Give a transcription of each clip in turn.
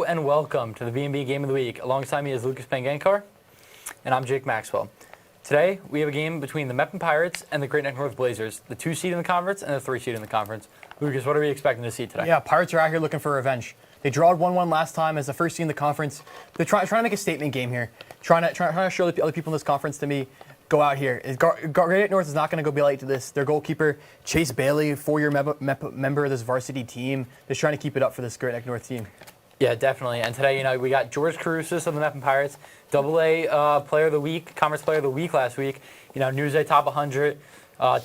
and welcome to the BMB Game of the Week. Alongside me is Lucas Pangankar, and I'm Jake Maxwell. Today, we have a game between the Mepham Pirates and the Great Neck North Blazers, the 2 seed in the conference and the 3 seed in the conference. Lucas, what are we expecting to see today? Yeah, Pirates are out here looking for revenge. They drawed 1-1 last time as the first seed in the conference. They're trying to make a statement game here, trying to show the other people in this conference to me, go out here. Great Neck North is not going to go be late to this. Their goalkeeper, Chase Bailey, 4-year member of this varsity team, is trying to keep it up for this Great Neck North team. Yeah, definitely. And today, we got George Carusis of the Mepham Pirates, AA Player of the Week, Conference Player of the Week last week. Newsday top 100,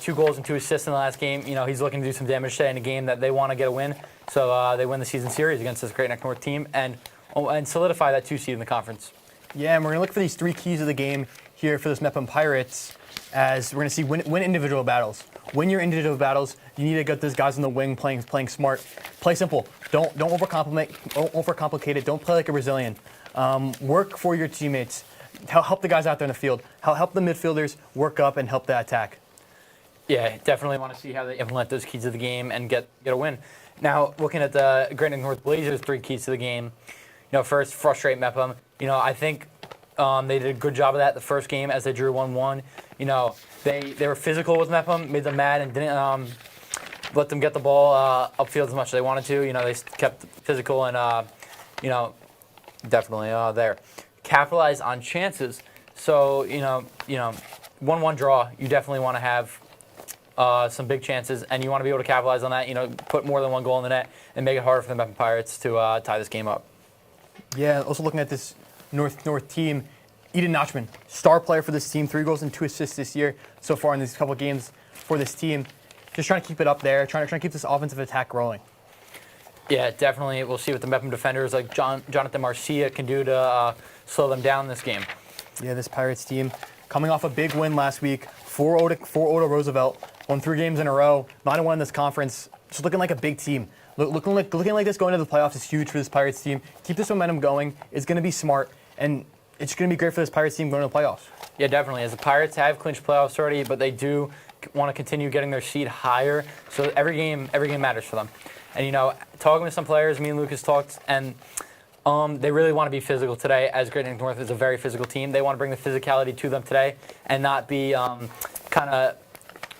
2 goals and 2 assists in the last game. He's looking to do some damage today in a game that they want to get a win. So they win the season series against this Great Neck North team and solidify that 2 seed in the conference. Yeah, and we're going to look for these 3 keys of the game here for this Mepham Pirates, as we're going to see win individual battles. Win your individual battles. You need to get those guys in the wing playing smart. Play simple. Don't overcomplicate it. Don't play like a Brazilian. Work for your teammates. Help the guys out there in the field. Help the midfielders work up and help the attack. Yeah, definitely want to see how they implement those keys of the game and get a win. Now, looking at the Great Neck North Blazers' 3 keys to the game. First, frustrate Mepham. I think they did a good job of that the first game as they drew 1-1. They were physical with Mepham, made them mad, and didn't let them get the ball upfield as much as they wanted to. They kept physical and definitely there. Capitalize on chances. So 1-1 draw. You definitely want to have some big chances, and you want to be able to capitalize on that. Put more than 1 goal in the net and make it harder for the Mepham Pirates to tie this game up. Yeah. Also looking at this North team, Eden Notchman, star player for this team, 3 goals and 2 assists this year so far in these couple games for this team. Just trying to keep it up there, trying to keep this offensive attack rolling. Yeah, definitely. We'll see what the Mepham defenders like Jonathan Marcia can do to slow them down in this game. Yeah, this Pirates team coming off a big win last week, 4-0 to Roosevelt, won 3 games in a row, 9-1 in this conference, just looking like a big team. Looking like this going into the playoffs is huge for this Pirates team. Keep this momentum going. It's going to be smart, and it's going to be great for this Pirates team going to the playoffs. Yeah, definitely. As the Pirates have clinched playoffs already, but they do want to continue getting their seed higher. So every game matters for them. And talking with some players, me and Lucas talked, and they really want to be physical today. As Great Neck North is a very physical team, they want to bring the physicality to them today and not be kind of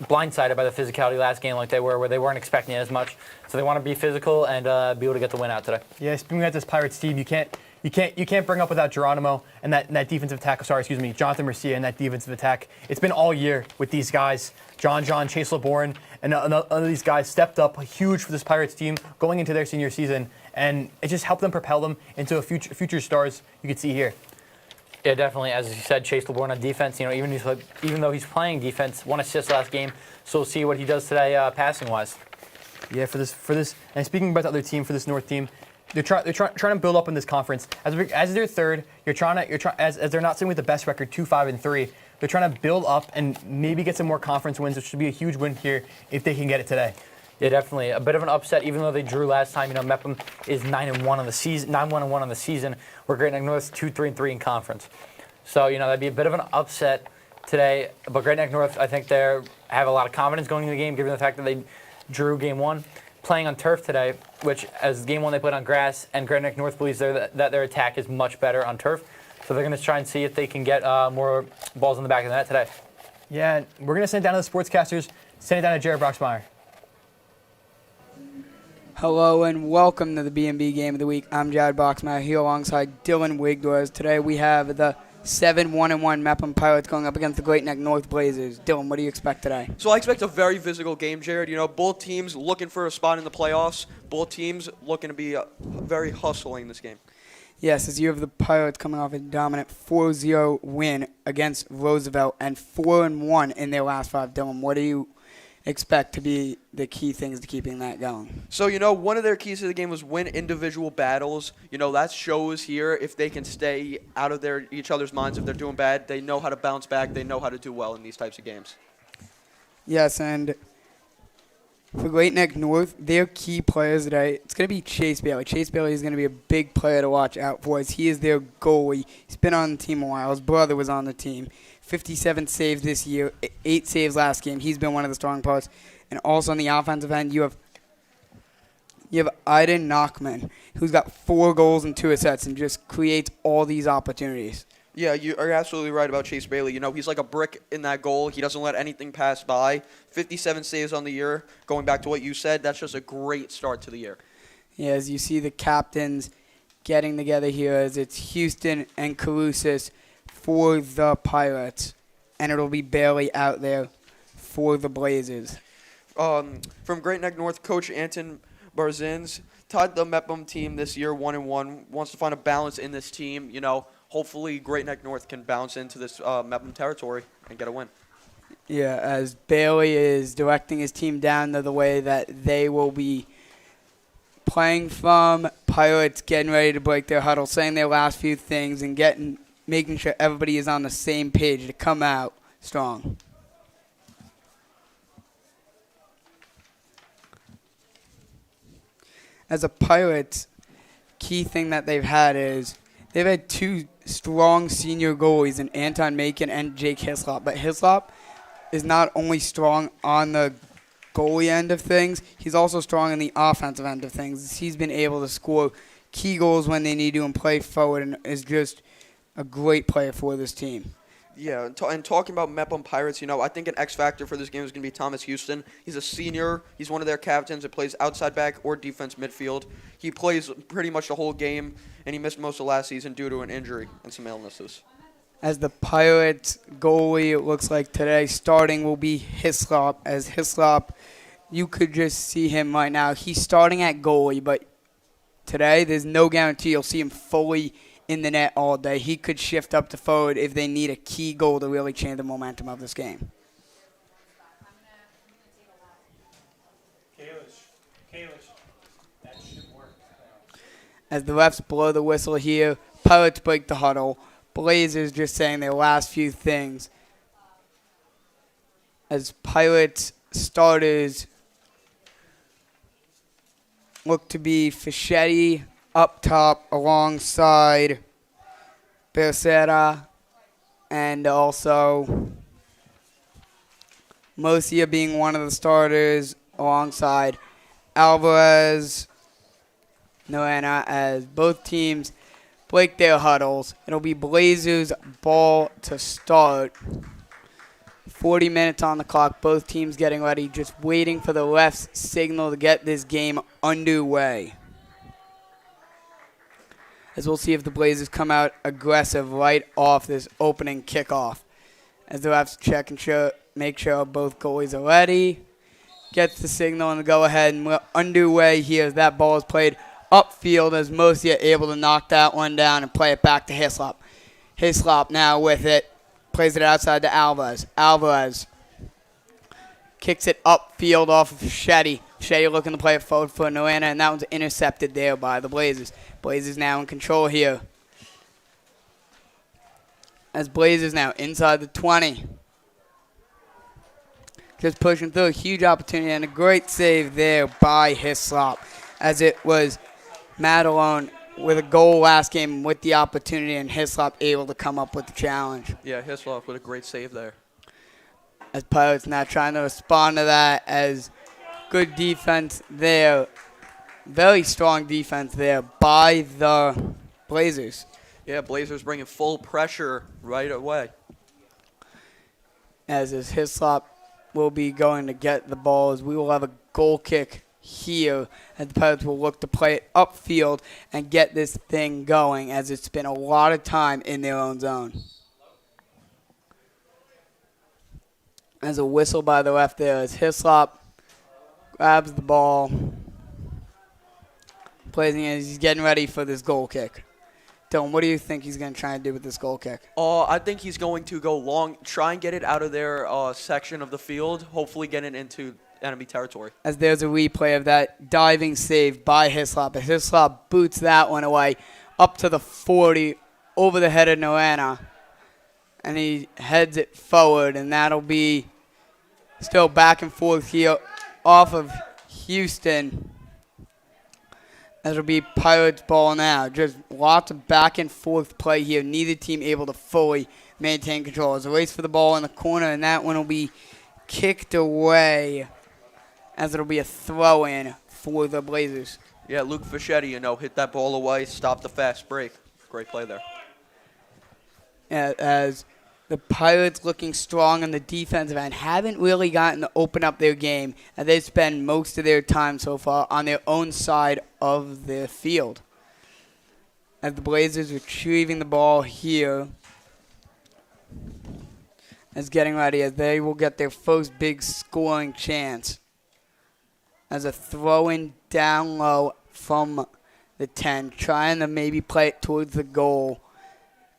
blindsided by the physicality last game like they were, where they weren't expecting it as much. So they want to be physical and be able to get the win out today. Yeah, speaking of this Pirates team, you can't bring up without Geronimo and that defensive attack. Jonathan Mercia and that defensive attack. It's been all year with these guys. John, Chase LeBourne, and none of these guys stepped up huge for this Pirates team going into their senior season, and it just helped them propel them into a future stars you could see here. Yeah, definitely. As you said, Chase LeBourne on defense. Even though he's playing defense, 1 assist last game. So we'll see what he does today, passing wise. Yeah, for this. And speaking about the other team, for this North team, they're trying to build up in this conference. As they're third, as they're not sitting with the best record, 2-5-3. They're trying to build up and maybe get some more conference wins, which should be a huge win here if they can get it today. Yeah, definitely. A bit of an upset, even though they drew last time. Mepham is 9-1 on the season, 9-1-1 on the season. Where Great Neck North is 2-3-3 in conference. So that'd be a bit of an upset today. But Great Neck North, I think they have a lot of confidence going into the game, given the fact that they drew game 1, playing on turf today. Which, as game 1 they played on grass, and Great Neck North believes that their attack is much better on turf. So they're going to try and see if they can get more balls in the back of the net today. Yeah, we're going to send it down to the sportscasters. Send it down to Jared Broxmeyer. Hello and welcome to the BMB Game of the Week. I'm Jared Broxmeyer here alongside Dylan Wigdoors. Today we have the 7-1-1 Mepham Pirates going up against the Great Neck North Blazers. Dylan, what do you expect today? So I expect a very physical game, Jared. Both teams looking for a spot in the playoffs. Both teams looking to be very hustling this game. Yes, as you have the Pirates coming off a dominant 4-0 win against Roosevelt and 4-1 in their last 5. Dylan, what do you expect to be the key things to keeping that going? So, one of their keys to the game was win individual battles. That shows here if they can stay out of each other's minds. If they're doing bad, they know how to bounce back. They know how to do well in these types of games. Yes, and for Great Neck North, their key players today, it's going to be Chase Bailey. Chase Bailey is going to be a big player to watch out for, as he is their goalie. He's been on the team a while. His brother was on the team. 57 saves this year, 8 saves last game. He's been one of the strong parts. And also on the offensive end, you have You have Aiden Nachman, who's got 4 goals and 2 assists and just creates all these opportunities. Yeah, you are absolutely right about Chase Bailey. You know, he's like a brick in that goal. He doesn't let anything pass by. 57 saves on the year. Going back to what you said, that's just a great start to the year. Yeah, as you see the captains getting together here, as it's Houston and Carusis for the Pirates, and it'll be Bailey out there for the Blazers. From Great Neck North, Coach Anton Barzins tied the Mepham team this year 1-1. Wants to find a balance in this team. You know, hopefully Great Neck North can bounce into this Mepham territory and get a win. Yeah, as Bailey is directing his team down to the way that they will be playing from. Pirates getting ready to break their huddle, saying their last few things and making sure everybody is on the same page to come out strong. As a Pirates, key thing that they've had is they've had 2 strong senior goalies in Anton Macon and Jake Hislop. But Hislop is not only strong on the goalie end of things, he's also strong on the offensive end of things. He's been able to score key goals when they need to and play forward, and is just a great player for this team. Yeah, and talking about Mepham Pirates, you know, I think an X factor for this game is going to be Thomas Houston. He's a senior. He's one of their captains that plays outside back or defense midfield. He plays pretty much the whole game, and he missed most of last season due to an injury and some illnesses. As the Pirates goalie, it looks like today starting will be Hislop. As Hislop, you could just see him right now. He's starting at goalie, but today there's no guarantee you'll see him fully in the net all day. He could shift up to forward if they need a key goal to really change the momentum of this game. Kalish, that should work. As the refs blow the whistle here, Pirates break the huddle. Blazers just saying their last few things. As Pirates starters look to be Fischetti up top alongside Becerra, and also Mosia being one of the starters alongside Alvarez, Noena, as both teams break their huddles. It'll be Blazers ball to start. 40 minutes on the clock, both teams getting ready, just waiting for the ref's signal to get this game underway. As we'll see if the Blazers come out aggressive right off this opening kickoff. As the refs check and make sure both goalies are ready. Gets the signal and go ahead, and we're underway here as that ball is played upfield, as Mosia able to knock that one down and play it back to Hislop. Hislop now with it. Plays it outside to Alvarez. Alvarez kicks it upfield off of Shetty. Shetty looking to play it forward for Noena, and that one's intercepted there by the Blazers. Blazers now in control here. As Blazers now inside the 20. Just pushing through a huge opportunity and a great save there by Hislop, as it was Madelone with a goal last game with the opportunity, and Hislop able to come up with the challenge. Yeah, Hislop with a great save there. As Pirates now trying to respond to that, as good defense there. Very strong defense there by the Blazers. Yeah, Blazers bringing full pressure right away. As is Hislop will be going to get the ball, as we will have a goal kick here, and the Pirates will look to play it upfield and get this thing going, as it's been a lot of time in their own zone. As a whistle by the ref there, as Hislop grabs the ball, plays it as he's getting ready for this goal kick. Dylan, what do you think he's going to try and do with this goal kick? I think he's going to go long, try and get it out of their section of the field, hopefully get it into enemy territory. As there's a replay of that diving save by Hislop. As Hislop boots that one away up to the 40 over the head of Noena. And he heads it forward, and that'll be still back and forth here off of Houston. That'll be Pirates ball now. Just lots of back and forth play here. Neither team able to fully maintain control. As a race for the ball in the corner, and that one will be kicked away, as it'll be a throw-in for the Blazers. Yeah, Luke Fischetti, hit that ball away, stopped the fast break. Great play there. As the Pirates looking strong on the defensive end, haven't really gotten to open up their game, and they spend most of their time so far on their own side of the field. As the Blazers retrieving the ball here, as getting ready, as they will get their first big scoring chance. As a throw-in down low from the 10, trying to maybe play it towards the goal.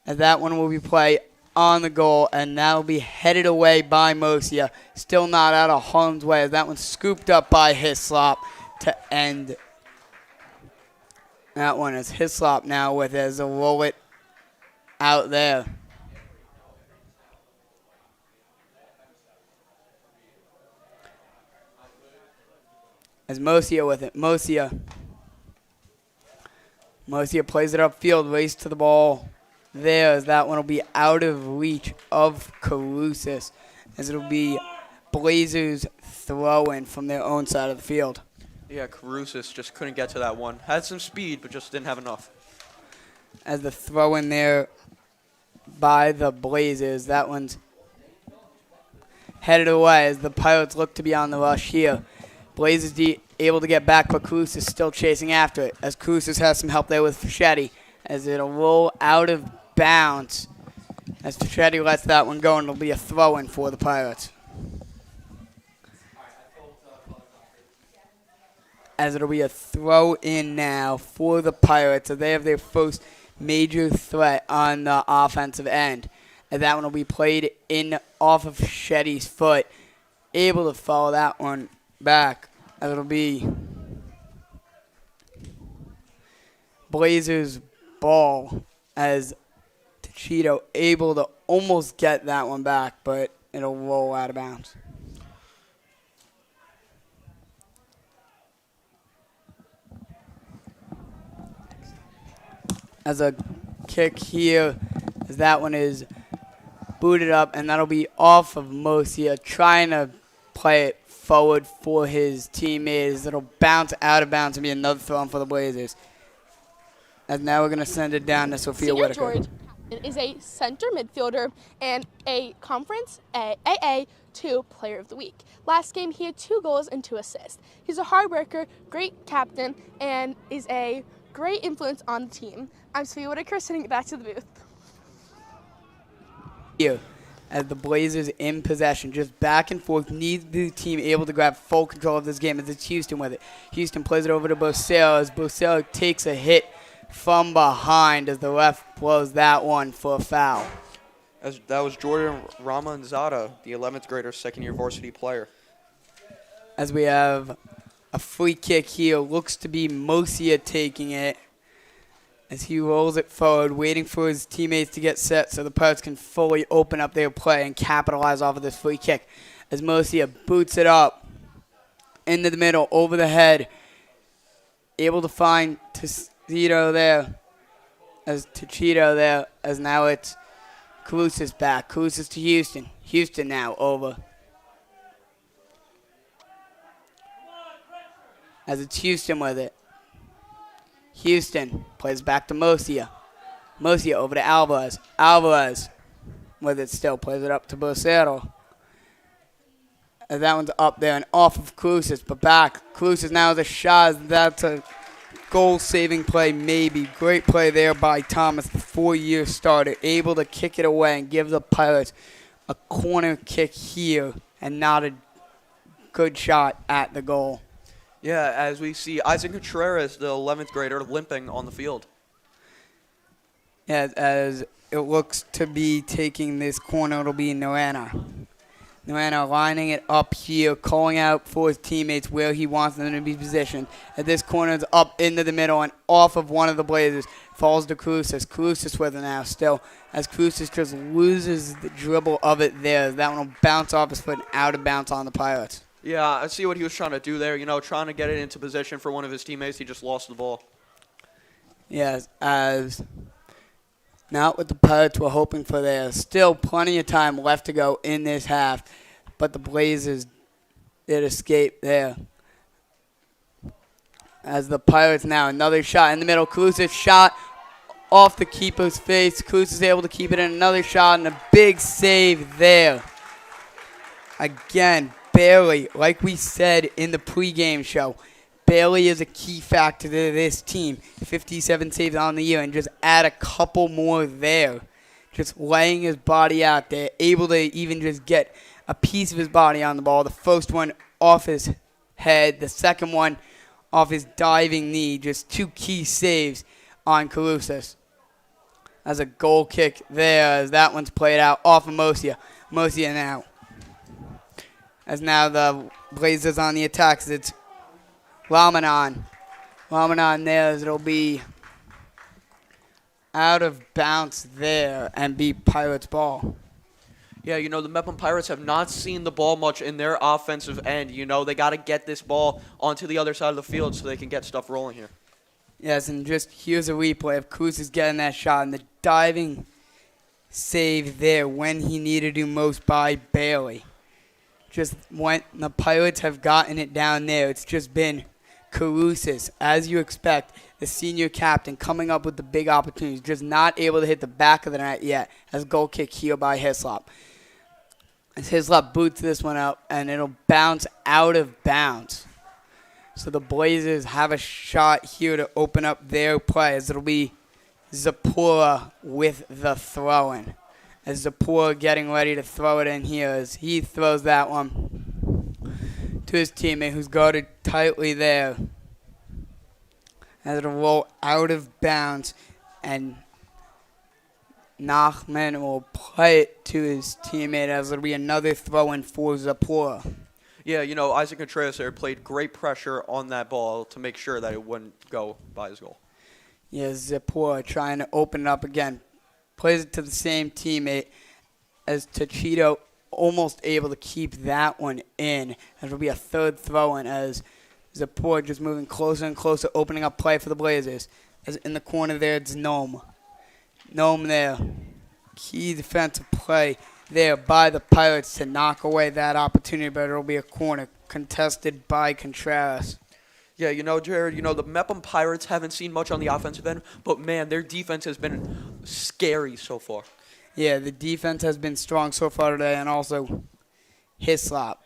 And that one will be played on the goal, and that will be headed away by Mosia. Still not out of harm's way, as that one's scooped up by Hislop to end that one. Is Hislop now with it as a roll it out there. As Mosia with it. Mosia plays it upfield, race to the ball. There, as that one will be out of reach of Carusis, as it'll be Blazers throw-in from their own side of the field. Yeah, Carusis just couldn't get to that one. Had some speed, but just didn't have enough. As the throw-in there by the Blazers, that one's headed away as the Pirates look to be on the rush here. Blazers able to get back, but Carusis is still chasing after it, as Carusis has some help there with Fischetti, as it'll roll out of bounds as Fischetti lets that one go, and it'll be a throw-in for the Pirates. As it'll be a throw-in now for the Pirates, so they have their first major threat on the offensive end. And that one will be played in off of Fischetti's foot, able to follow that one back. As it'll be Blazers ball, as Cheeto able to almost get that one back, but it'll roll out of bounds. As a kick here, as that one is booted up, and that'll be off of Mosia, trying to play it forward for his teammates. It'll bounce out of bounds and be another throw for the Blazers. And now we're going to send it down to Sophia Senior Whitaker. George is a center midfielder and a Conference AA2 Player of the Week. Last game, he had 2 goals and 2 assists. He's a hard worker, great captain, and is a great influence on the team. I'm Sophia Whitaker, sending it back to the booth. Here, as the Blazers in possession, just back and forth, needs the team able to grab full control of this game, as it's Houston with it. Houston plays it over to Bosell, as Bosell takes a hit from behind, as the ref blows that one for a foul. That was Jordan Ramanzada, the 11th grader, second-year varsity player. As we have a free kick here, looks to be Mosia taking it, as he rolls it forward, waiting for his teammates to get set so the Pirates can fully open up their play and capitalize off of this free kick. As Mosia boots it up into the middle, over the head, able to find Tito there, as Tachito there, as now it's Carusis back. Carusis to Houston. Houston now over. As it's Houston with it. Houston plays back to Mosia. Mosia over to Alvarez. Alvarez with it still. Plays it up to Bocero. And that one's up there and off of Carusis, but back. Carusis now has a shot. That's a goal-saving play, maybe. Great play there by Thomas, the 4-year starter. Able to kick it away and give the Pirates a corner kick here and not a good shot at the goal. Yeah, as we see Isaac Contreras, the 11th grader, limping on the field. As it looks to be taking this corner, it'll be Noana. Noana lining it up here, calling out for his teammates where he wants them to be positioned. And this corner is up into the middle and off of one of the Blazers. Falls to Carusis. Carusis with it now still. As Carusis just loses the dribble of it there. That one will bounce off his foot and out of bounds on the Pirates. Yeah, I see what he was trying to do there. Trying to get it into position for one of his teammates. He just lost the ball. Yes, as not what the Pirates were hoping for there. Still plenty of time left to go in this half, but the Blazers did escape there. As the Pirates now, another shot in the middle. Calus's shot off the keeper's face. Calus is able to keep it in. Another shot and a big save there. Again, Bailey, like we said in the pregame show, Bailey is a key factor to this team. 57 saves on the year, and just add a couple more there. Just laying his body out there, able to even just get a piece of his body on the ball. The first one off his head, the second one off his diving knee. Just two key saves on Calusas. As a goal kick there, as that one's played out off of Mosia. Mosia now. As now the Blazers on the attacks. It's Lamanon. Lamanon there, as it'll be out of bounds there and be Pirates ball. Yeah, the Mepham Pirates have not seen the ball much in their offensive end. They got to get this ball onto the other side of the field so they can get stuff rolling here. Yes, and just here's a replay of Cruz is getting that shot and the diving save there when he needed to most by Bailey. Just when the Pirates have gotten it down there, it's just been Carusis, as you expect, the senior captain, coming up with the big opportunities, just not able to hit the back of the net yet, as goal kick here by Hislop. As Hislop boots this one out, and it'll bounce out of bounds. So the Blazers have a shot here to open up their play, as it'll be Zapora with the throw-in. As Zapora getting ready to throw it in here, as he throws that one to his teammate, who's guarded tightly there. As it'll roll out of bounds, and Nachman will play it to his teammate, as it'll be another throw-in for Zapora. Yeah, Isaac Contreras there played great pressure on that ball to make sure that it wouldn't go by his goal. Yeah, Zapora trying to open it up again. Plays it to the same teammate, as Tachito almost able to keep that one in. It'll be a third throw-in, as Zapora just moving closer and closer, opening up play for the Blazers. As in the corner there, it's Nome. Nome there. Key defensive play there by the Pirates to knock away that opportunity, but it'll be a corner contested by Contreras. Yeah, Jared, the Mepham Pirates haven't seen much on the offensive end, but, man, their defense has been scary so far. Yeah, the defense has been strong so far today, and also Hislop.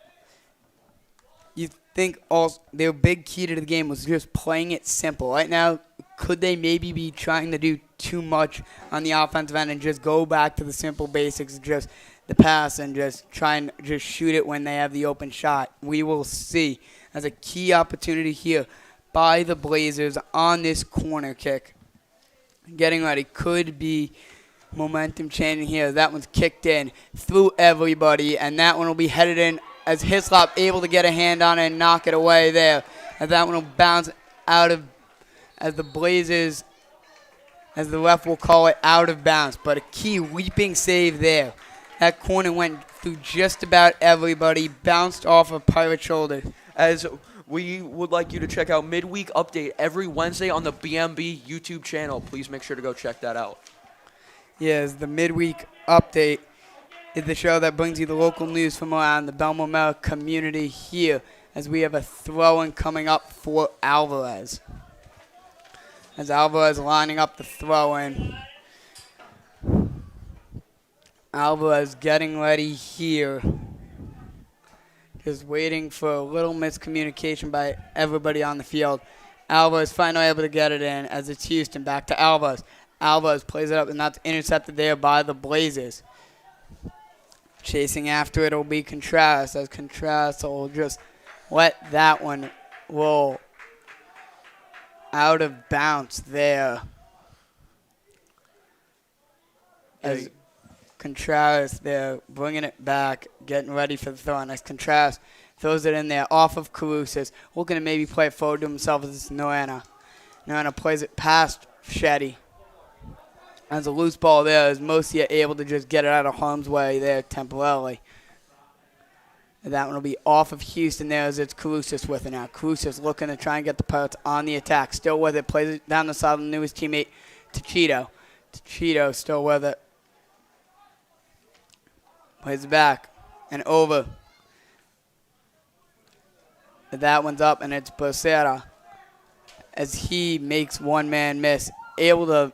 You think also their big key to the game was just playing it simple. Right now, could they maybe be trying to do too much on the offensive end and just go back to the simple basics, just the pass, and just try and just shoot it when they have the open shot? We will see. As a key opportunity here by the Blazers on this corner kick. Getting ready. Could be momentum changing here. That one's kicked in through everybody, and that one will be headed in as Hislop able to get a hand on it and knock it away there. As that one will bounce out of, as the Blazers, as the ref will call it, out of bounds. But a key leaping save there. That corner went through just about everybody, bounced off of Pirate's shoulder. As we would like you to check out Midweek Update every Wednesday on the BMB YouTube channel. Please make sure to go check that out. Yes, the Midweek Update is the show that brings you the local news from around the Bellmore-Merrick community here, as we have a throw-in coming up for Alvarez. As Alvarez lining up the throw-in. Alvarez getting ready here. Just waiting for a little miscommunication by everybody on the field. Alvarez finally able to get it in, as it's Houston. Back to Alvarez. Alvarez plays it up, and that's intercepted there by the Blazers. Chasing after it will be Contreras, as Contreras will just let that one roll out of bounds there. As Contreras there, bringing it back, getting ready for the throw. As Contreras throws it in there off of Carusis, looking to maybe play it forward to himself, as it's Noana. Noana plays it past Shetty. As a loose ball there, as Mosia able to just get it out of harm's way there temporarily. And that one will be off of Houston there, as it's Carusis with it now. Carusis looking to try and get the Pirates on the attack. Still with it, plays it down the sideline to his teammate Tachito. Tachito still with it. Plays it back and over. That one's up, and it's Becerra. as he makes one man miss, able to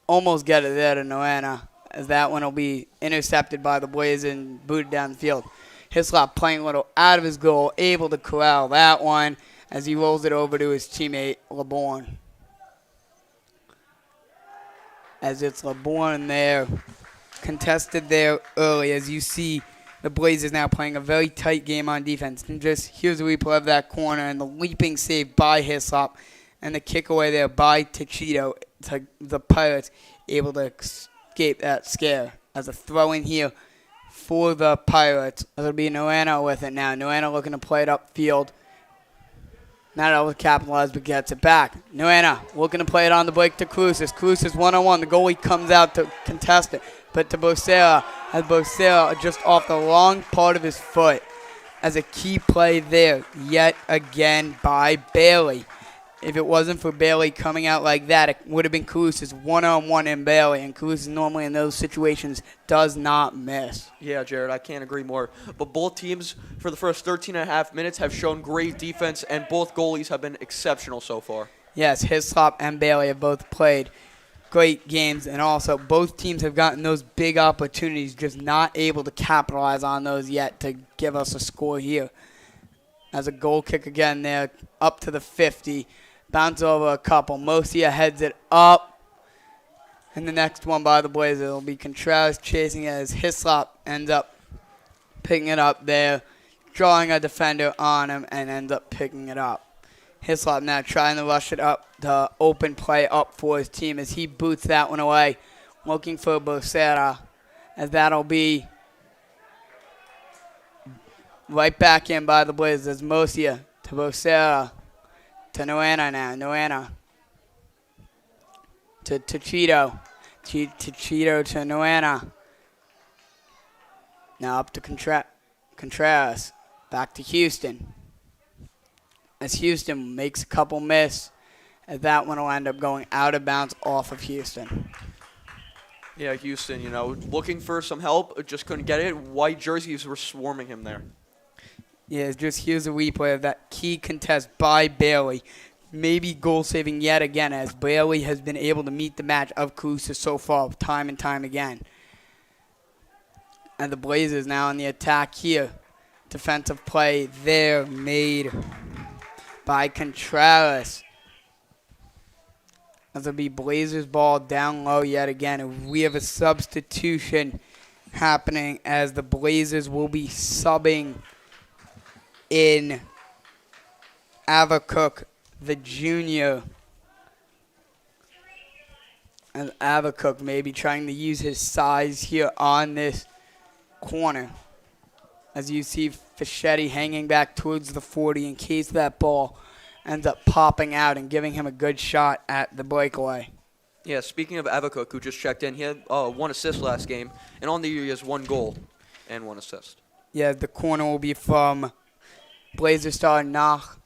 almost get it there to Noana, as that one will be intercepted by the Blazers and booted down the field. Hislop playing a little out of his goal, able to corral that one as he rolls it over to his teammate LeBourne. As it's LeBourne there, contested there early, as you see the Blazers now playing a very tight game on defense. And just here's a replay of that corner and the leaping save by Hislop and the kick away there by Tachito. The Pirates able to escape that scare. As a throw in here for the Pirates. It'll be Noano with it now. Noano looking to play it upfield. Not able to capitalize, but gets it back. Noana looking to play it on the break to Cruces. Cruces one-on-one. The goalie comes out to contest it. But to Bocera, as Bocera just off the wrong part of his foot. As a key play there, yet again by Bailey. If it wasn't for Bailey coming out like that, it would have been Calus's one-on-one in Bailey. And Calus normally in those situations does not miss. Yeah, Jared, I can't agree more. But both teams, for the first 13 and a half minutes, have shown great defense, and both goalies have been exceptional so far. Yes, Hislop and Bailey have both played great games, and also both teams have gotten those big opportunities, just not able to capitalize on those yet to give us a score here. As a goal kick again there, up to the 50. Bounce over a couple. Mosia heads it up. And the next one by the Blazers will be Contreras chasing it as Hislop ends up picking it up there, drawing a defender on him, and ends up picking it up. Hislop now trying to rush it up to open play up for his team as he boots that one away, looking for Bocera, as that'll be right back in by the Blazers as Mosia to Bocera. To Noana now. Noana. To Cheeto. Cheeto to Noana. Now up to Contreras. Back to Houston. As Houston makes a couple miss. As that one will end up going out of bounds off of Houston. Yeah, Houston, looking for some help, just couldn't get it. White jerseys were swarming him there. Yeah, here's a replay of that key contest by Bailey. Maybe goal saving yet again, as Bailey has been able to meet the match of Calusa so far, time and time again. And the Blazers now on the attack here. Defensive play there made by Contreras. As it'll be Blazers ball down low yet again. And we have a substitution happening as the Blazers will be subbing in Avacook, the junior. And Avacook maybe trying to use his size here on this corner. As you see Fischetti hanging back towards the 40 in case that ball ends up popping out and giving him a good shot at the breakaway. Yeah, speaking of Avacook, who just checked in, he had 1 assist last game, and on the year he has 1 goal and 1 assist. Yeah, the corner will be from Blazer star Nachman,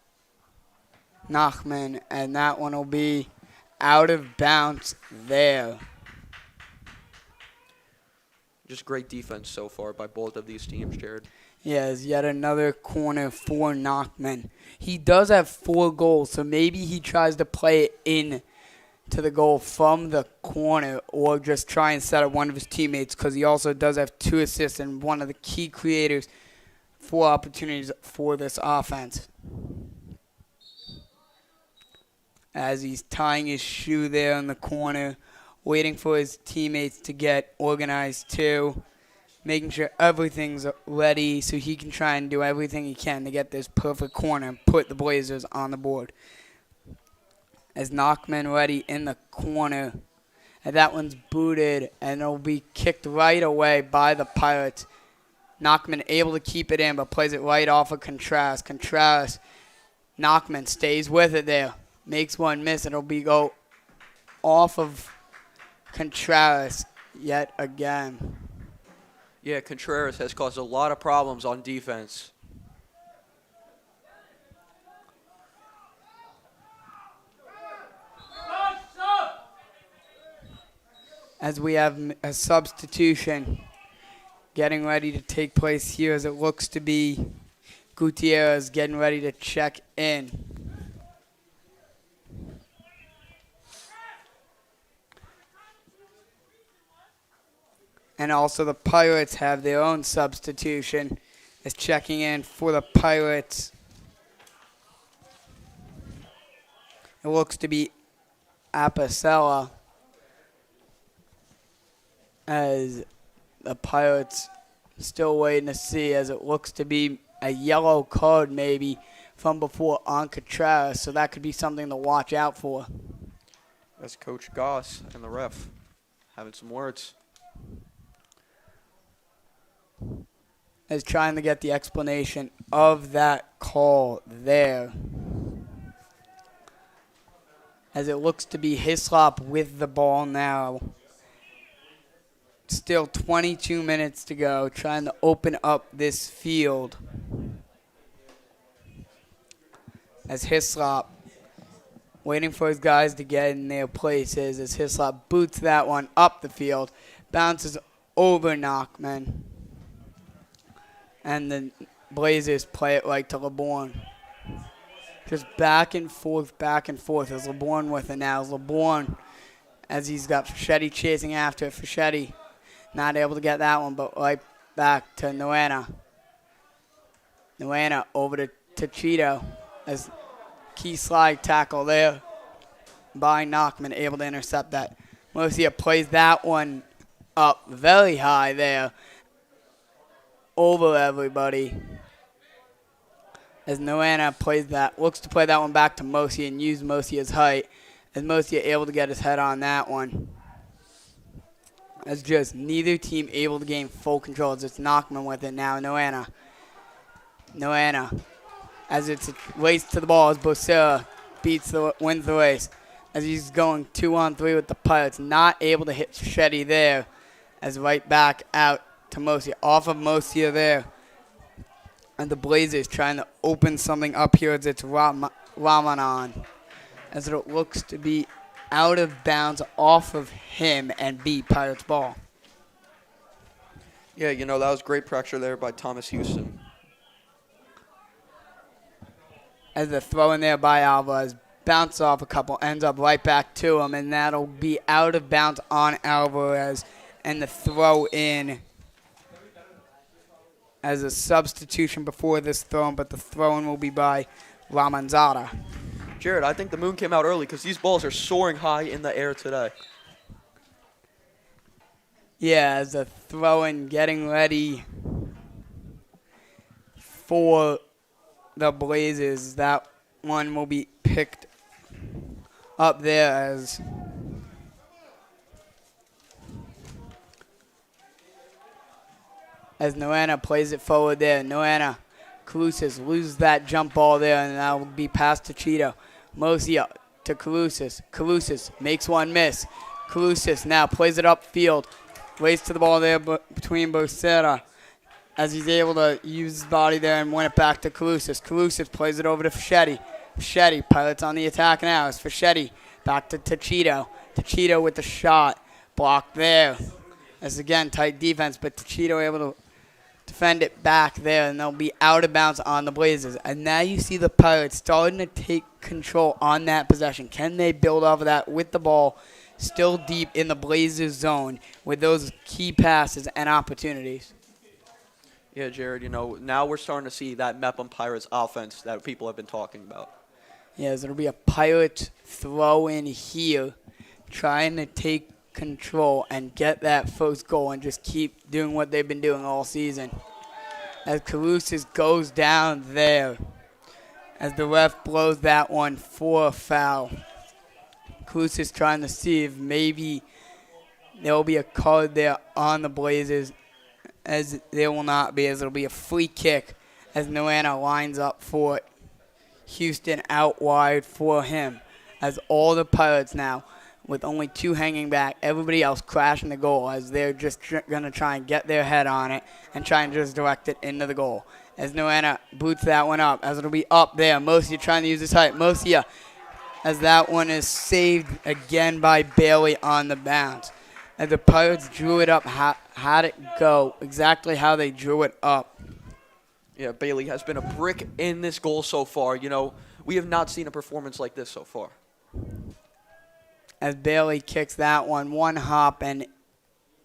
and that one will be out of bounds there. Just great defense so far by both of these teams, Jared. Yes, yet another corner for Nachman. He does have 4 goals, so maybe he tries to play it in to the goal from the corner or just try and set up one of his teammates, because he also does have 2 assists and one of the key creators for opportunities for this offense. As he's tying his shoe there in the corner, waiting for his teammates to get organized too, making sure everything's ready so he can try and do everything he can to get this perfect corner and put the Blazers on the board. As Nachman ready in the corner, and that one's booted, and it'll be kicked right away by the Pirates. Nachman able to keep it in, but plays it right off of Contreras. Contreras, Nachman stays with it there. Makes one miss, and it'll be go off of Contreras yet again. Yeah, Contreras has caused a lot of problems on defense. As we have a substitution getting ready to take place here, as it looks to be Gutierrez getting ready to check in. And also the Pirates have their own substitution. Is checking in for the Pirates. It looks to be Apicella, as the Pirates still waiting to see, as it looks to be a yellow card maybe from before on Contreras, so that could be something to watch out for. That's Coach Goss and the ref having some words. Is trying to get the explanation of that call there. As it looks to be Hislop with the ball now. Still 22 minutes to go, trying to open up this field. As Hislop waiting for his guys to get in their places, as Hislop boots that one up the field, bounces over Nachman. And the Blazers play it right to LeBourne. Just back and forth as LeBourne with it now. LeBourne, as he's got Fischetti chasing after it. Fischetti not able to get that one, but right back to Nuena. Nuena over to Cheeto as key slide tackle there by Nachman, able to intercept that. Murcia plays that one up very high there over everybody. As Nuena plays that, looks to play that one back to Mosia and use Mosia's height. As Mosia able to get his head on that one. As just neither team able to gain full control. As it's Nachman with it now. Nuena. As it's a race to the ball as Bocera wins the race. As he's going 2-on-3 with the Pirates. Not able to hit Fischetti there. As right back out to Mosia. Off of Mosia there. And the Blazers trying to open something up here as it's Ramanan. As it looks to be out of bounds off of him and be Pirates ball. Yeah, that was great pressure there by Thomas Houston. As the throw in there by Alvarez, bounce off a couple, ends up right back to him, and that'll be out of bounds on Alvarez. And the throw in as a substitution before this throw, but the throw-in will be by Ramanzada. Jared, I think the moon came out early because these balls are soaring high in the air today. Yeah, as a throw-in getting ready for the Blazers. That one will be picked up there as Nuena plays it forward there. Nuena, Calusas loses that jump ball there, and that will be passed to Cheeto. Mosia to Calusas. Calusas makes one miss. Calusas now plays it upfield. Waits to the ball there between Bocera as he's able to use his body there and win it back to Calusas. Calusas plays it over to Fischetti. Fischetti, Pirates on the attack now. It's Fischetti back to Cheeto. Cheeto with the shot. Blocked there. As again, tight defense, but Cheeto able to defend it back there, and they'll be out of bounds on the Blazers. And now you see the Pirates starting to take control on that possession. Can they build off of that with the ball still deep in the Blazers zone with those key passes and opportunities? Yeah, Jared, now we're starting to see that Mepham Pirates offense that people have been talking about. Yes, it'll be a Pirates throw in here, trying to take control and get that first goal and just keep doing what they've been doing all season. As Calusas goes down there, as the ref blows that one for a foul. Calusas trying to see if maybe there will be a card there on the Blazers, as there will not be, as it'll be a free kick as Nuena lines up for it. Houston out wide for him, as all the Pirates now, with only two hanging back, everybody else crashing the goal, as they're just going to try and get their head on it and try and just direct it into the goal. As Nuena boots that one up, as it'll be up there. Mosia trying to use his height. Mosia, as that one is saved again by Bailey on the bounce. As the Pirates drew it up, had it go exactly how they drew it up. Yeah, Bailey has been a brick in this goal so far. We have not seen a performance like this so far. As Bailey kicks that one hop and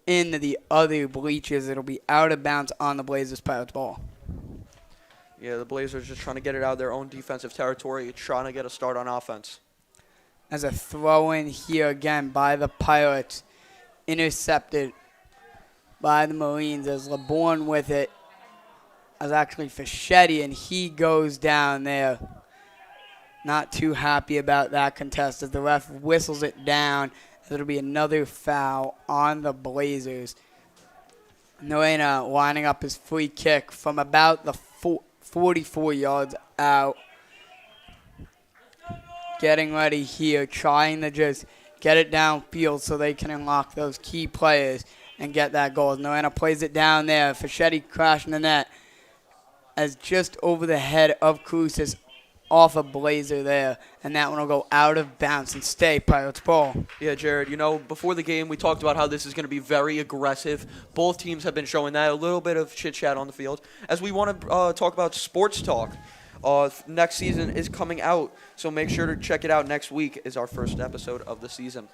into the other bleachers. It'll be out of bounds on the Blazers Pirates ball. Yeah, the Blazers just trying to get it out of their own defensive territory, trying to get a start on offense. As a throw in here again by the Pirates, intercepted by the Marines as LeBourne with it. As actually Fischetti, and he goes down there. Not too happy about that contest as the ref whistles it down. It'll be another foul on the Blazers. Noena lining up his free kick from about the 44 yards out. Getting ready here, trying to just get it downfield so they can unlock those key players and get that goal. Noena plays it down there. Fischetti crashing the net as just over the head of Cruces off a Blazer there, and that one will go out of bounds and stay Pirates ball. Yeah, Jared, before the game, we talked about how this is going to be very aggressive. Both teams have been showing that, a little bit of chit-chat on the field. As we want to talk about sports talk, next season is coming out, so make sure to check it out. Next week is our first episode of the season.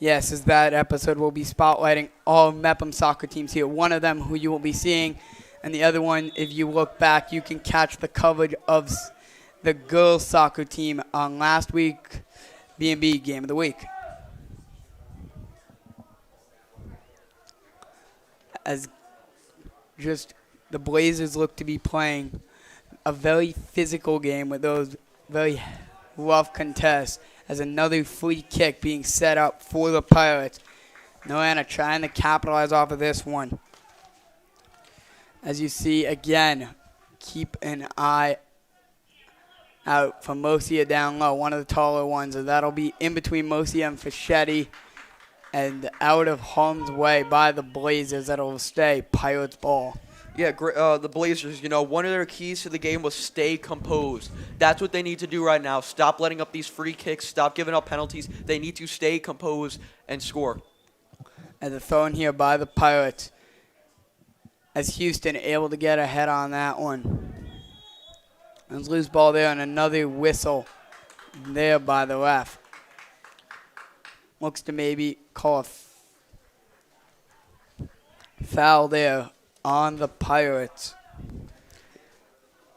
Yes, as that episode will be spotlighting all Mepham soccer teams here. One of them who you will be seeing, and the other one, if you look back, you can catch the coverage of the girls soccer team on last week BMB Game of the Week. As just the Blazers look to be playing a very physical game with those very rough contests, as another free kick being set up for the Pirates. Noana trying to capitalize off of this one. As you see, again, keep an eye out for Mosia down low, one of the taller ones. And that'll be in between Mosia and Fischetti and out of harm's way by the Blazers. That'll stay Pirates ball. Yeah, the Blazers, one of their keys to the game was stay composed. That's what they need to do right now. Stop letting up these free kicks. Stop giving up penalties. They need to stay composed and score. And the throw in here by the Pirates, as Houston able to get ahead on that one. And loose ball there and another whistle there by the ref. Looks to maybe call a foul there on the Pirates.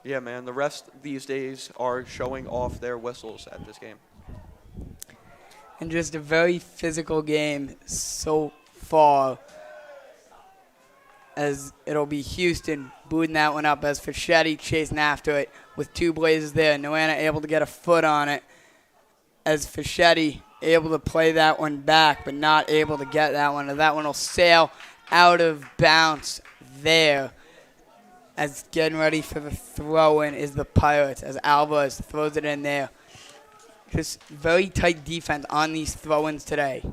Yeah, man, the refs these days are showing off their whistles at this game. And just a very physical game so far, as it'll be Houston booting that one up as Fischetti chasing after it with two Blazers there. Noana able to get a foot on it as Fischetti able to play that one back, but not able to get that one. And that one will sail out of bounds there. As getting ready for the throw-in is the Pirates as Alvarez throws it in there. Just very tight defense on these throw-ins today.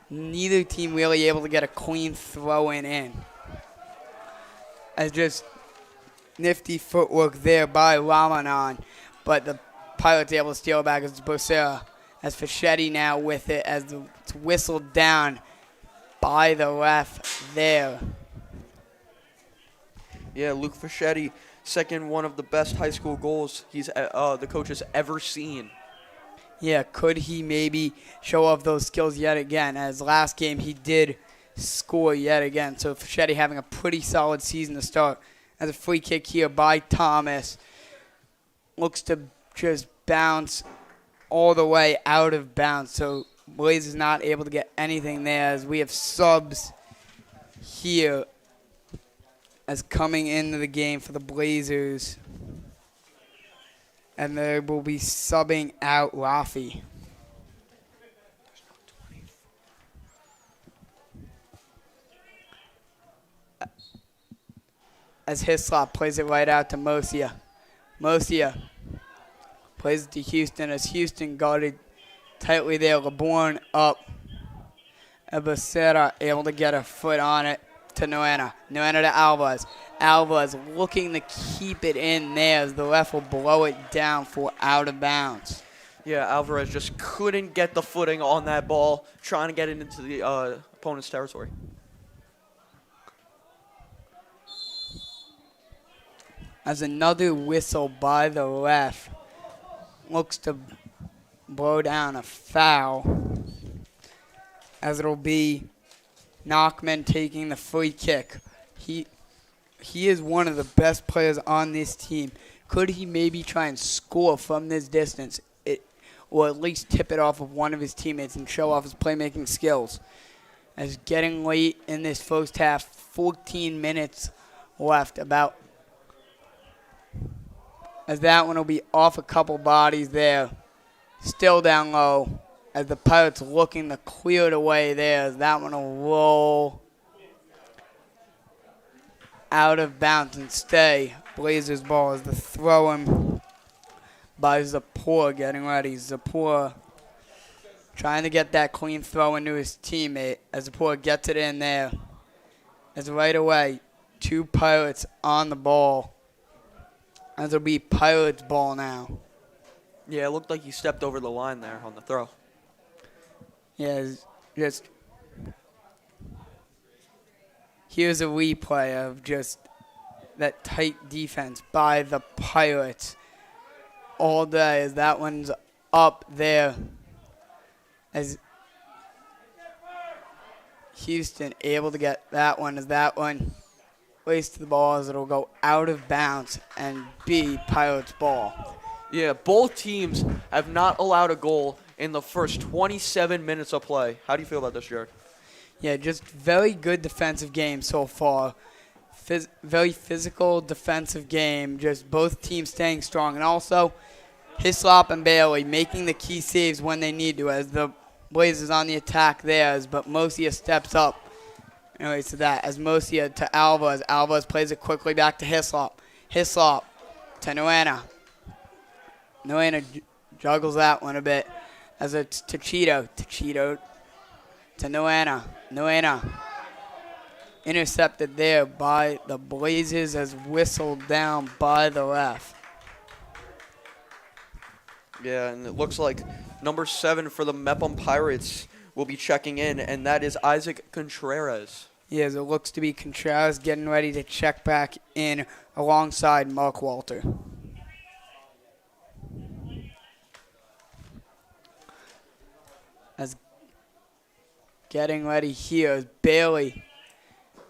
Neither team really able to get a clean throw-in in. As just nifty footwork there by Ramanan, but the Pirates able to steal it back as Bosera. As Fischetti now with it as it's whistled down by the ref there. Yeah, Luke Fischetti, second one of the best high school goals the coach has ever seen. Yeah, could he maybe show off those skills yet again? As last game he did score yet again. So Fischetti having a pretty solid season to start. As a free kick here by Thomas. Looks to just bounce all the way out of bounds. So Blaze is not able to get anything there as we have subs here as coming into the game for the Blazers. And they will be subbing out Rafi. As Hislop plays it right out to Mosia. Mosia plays it to Houston as Houston guarded tightly there. LeBourne up. Becerra able to get a foot on it to Noena. Noena to Alvarez. Alvarez looking to keep it in there as the ref will blow it down for out of bounds. Yeah, Alvarez just couldn't get the footing on that ball, trying to get it into the opponent's territory. As another whistle by the ref looks to blow down a foul, as it'll be Nachman taking the free kick. He is one of the best players on this team. Could he maybe try and score from this distance, or at least tip it off of one of his teammates and show off his playmaking skills? As getting late in this first half, 14 minutes left about. As that one will be off a couple bodies there. Still down low. As the Pirates looking to clear it away there. As that one will roll out of bounds and stay. Blazers ball as the throw-in by Zapor getting ready. Zapor trying to get that clean throw into his teammate as Zapor gets it in there. As right away, 2 Pirates on the ball. As it'll be Pirates ball now. Yeah, it looked like he stepped over the line there on the throw. Yeah, just here's a replay of just that tight defense by the Pirates all day as that one's up there. As Houston able to get that one as that one wastes the ball as it'll go out of bounds and be Pirates ball. Yeah, both teams have not allowed a goal in the first 27 minutes of play. How do you feel about this, Jared? Yeah, just very good defensive game so far. Very physical defensive game. Just both teams staying strong. And also, Hislop and Bailey making the key saves when they need to as the Blazers on the attack there. But Mosia steps up. Anyways, to that. As Mosia to Alvarez. Alvarez plays it quickly back to Hislop. Hislop to Nuena. Nuena juggles that one a bit. As it's to Cheeto. To Cheeto to Nuena. Nuena intercepted there by the Blazers as whistled down by the ref. Yeah, and it looks like number 7 for the Mepham Pirates will be checking in, and that is Isaac Contreras. Yes, it looks to be Contreras getting ready to check back in alongside Mark Walter. As getting ready here is Bailey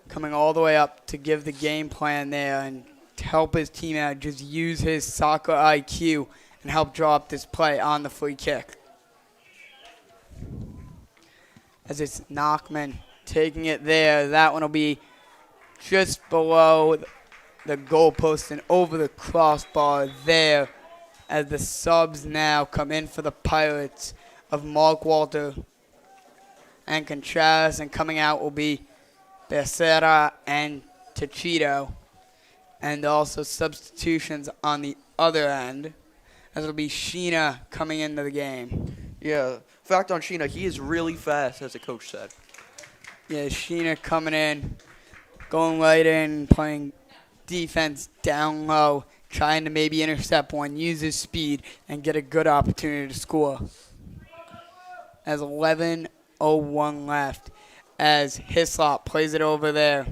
coming all the way up to give the game plan there and to help his team out, just use his soccer IQ and help draw up this play on the free kick. As it's Nachman taking it there, that one will be just below the goalpost and over the crossbar there as the subs now come in for the Pirates of Mark Walter and Contreras, and coming out will be Becerra and Tachito, and also substitutions on the other end, as it'll be Sheena coming into the game. Yeah, fact on Sheena, he is really fast, as the coach said. Yeah, Sheena coming in, going right in, playing defense down low, trying to maybe intercept one, use his speed, and get a good opportunity to score. As 11:01 left, as Hislop plays it over there.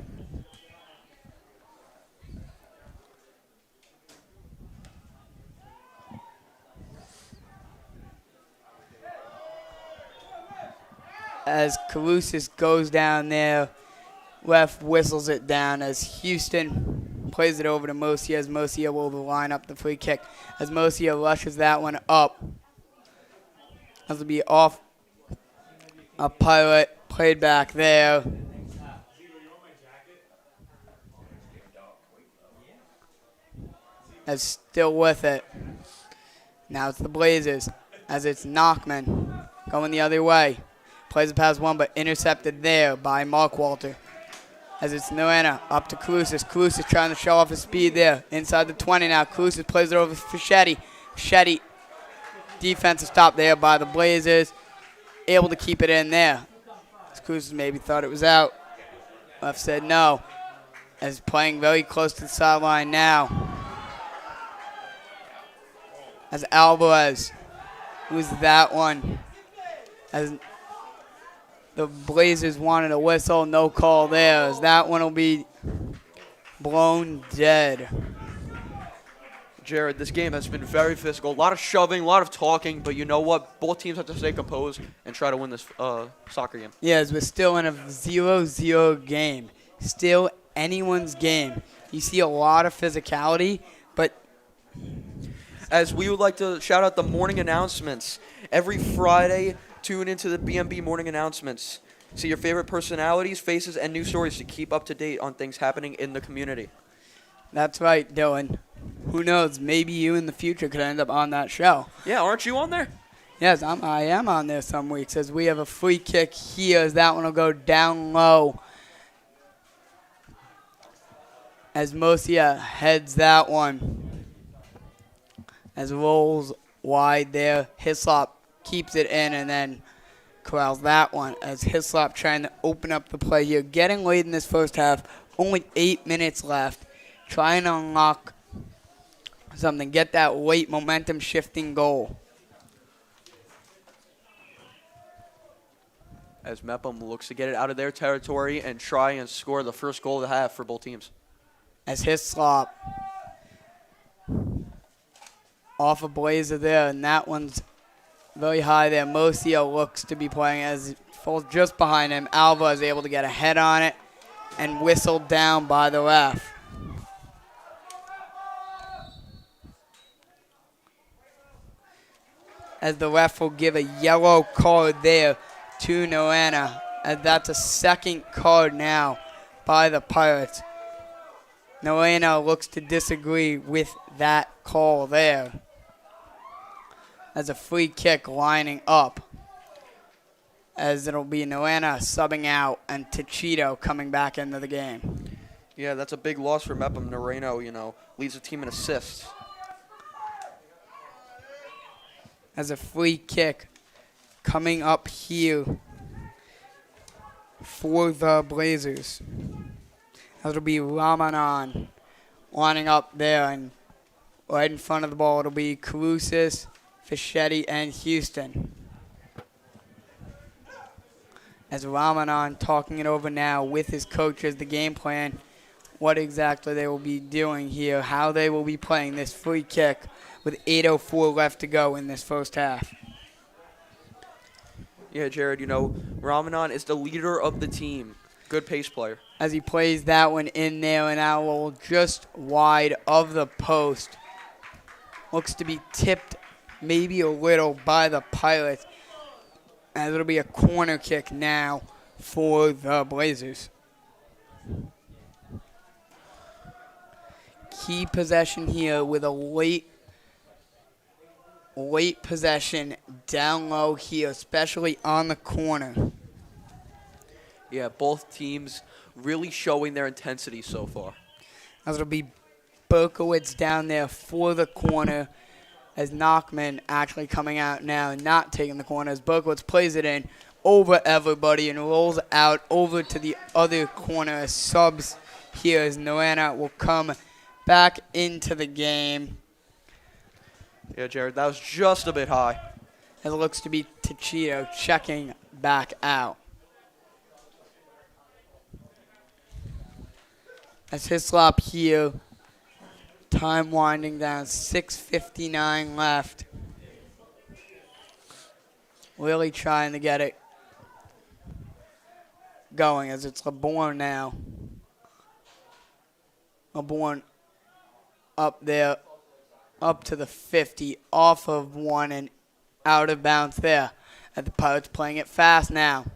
As Carusis goes down there, ref whistles it down as Houston plays it over to Mosia as Mosia will line up the free kick. As Mosia rushes that one up. As it'll be off a Pirate, played back there. As still with it. Now it's the Blazers. As it's Nachman going the other way. Plays it past one, but intercepted there by Mark Walter. As it's Nuena up to Carusis. Carusis trying to show off his speed there. Inside the 20 now. Carusis plays it over for Shetty. Shetty, defensive stop there by the Blazers. Able to keep it in there. Carusis maybe thought it was out. Ref said no. As playing very close to the sideline now. As Alvarez, who's that one? As the Blazers wanted a whistle, no call there. As that one will be blown dead. Jared, this game has been very physical. A lot of shoving, a lot of talking, but you know what? Both teams have to stay composed and try to win this soccer game. Yes, we're still in a 0-0 game. Still anyone's game. You see a lot of physicality, but As we would like to shout out the morning announcements. Every Friday, tune into the BMB morning announcements. See your favorite personalities, faces, and news stories to keep up to date on things happening in the community. that's right, Dylan. Who knows? Maybe you in the future could end up on that show. Yeah, aren't you on there? Yes, I am on there some weeks as we have a free kick here as that one will go down low. As Mosia heads that one. As rolls wide there. Hislop keeps it in and then corrals that one. As Hislop trying to open up the play here. Getting late in this first half. Only 8 minutes left. Trying to unlock something. Get that late momentum shifting goal. As Mepham looks to get it out of their territory and try and score the first goal of the half for both teams. As Hislop off a blazer there, and that one's very high there. Mosia looks to be playing as it falls just behind him. Alva is able to get a head on it and whistled down by the ref. As the ref will give a yellow card there to Noana, and that's a second card now by the Pirates. Noana looks to disagree with that call there. As a free kick lining up. As it'll be Noana subbing out and Tachito coming back into the game. Yeah, that's a big loss for Mepham. Noreno, leads the team in assists. As a free kick coming up here for the Blazers. That'll be Ramanan lining up there, and right in front of the ball it'll be Carusis, Fischetti, and Houston. As Ramanan talking it over now with his coaches, the game plan, what exactly they will be doing here, how they will be playing this free kick with 8:04 left to go in this first half. Yeah, Jared, Ramanan is the leader of the team. Good pace player. As he plays that one in there, and now will just wide of the post. Looks to be tipped maybe a little by the Pirates. As it'll be a corner kick now for the Blazers. Key possession here with a late possession down low here, especially on the corner. Yeah, both teams really showing their intensity so far. As it'll be Berkowitz down there for the corner, as Nachman actually coming out now and not taking the corner, as Berkowitz plays it in over everybody and rolls out over to the other corner as subs here as Noana will come back into the game. Yeah, Jared, that was just a bit high. As it looks to be Tachito checking back out. As Hislop here, time winding down, 6:59 left. Really trying to get it going as it's LeBourne now. LeBourne up there, up to the 50, off of one and out of bounds there. And the Pirates playing it fast now.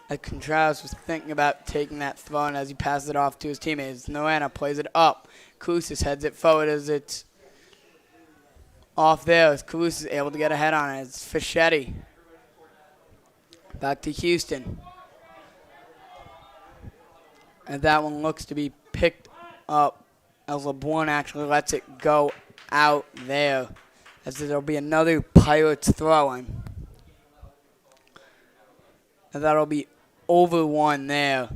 As Contreras was thinking about taking that throw as he passes it off to his teammates. Noana plays it up. Carusis heads it forward as it's off there. As Carusis is able to get a head on it. It's Fischetti. Back to Houston. And that one looks to be picked up as LeBourne actually lets it go out there. As there'll be another Pirates throw-in. And that'll be over one there.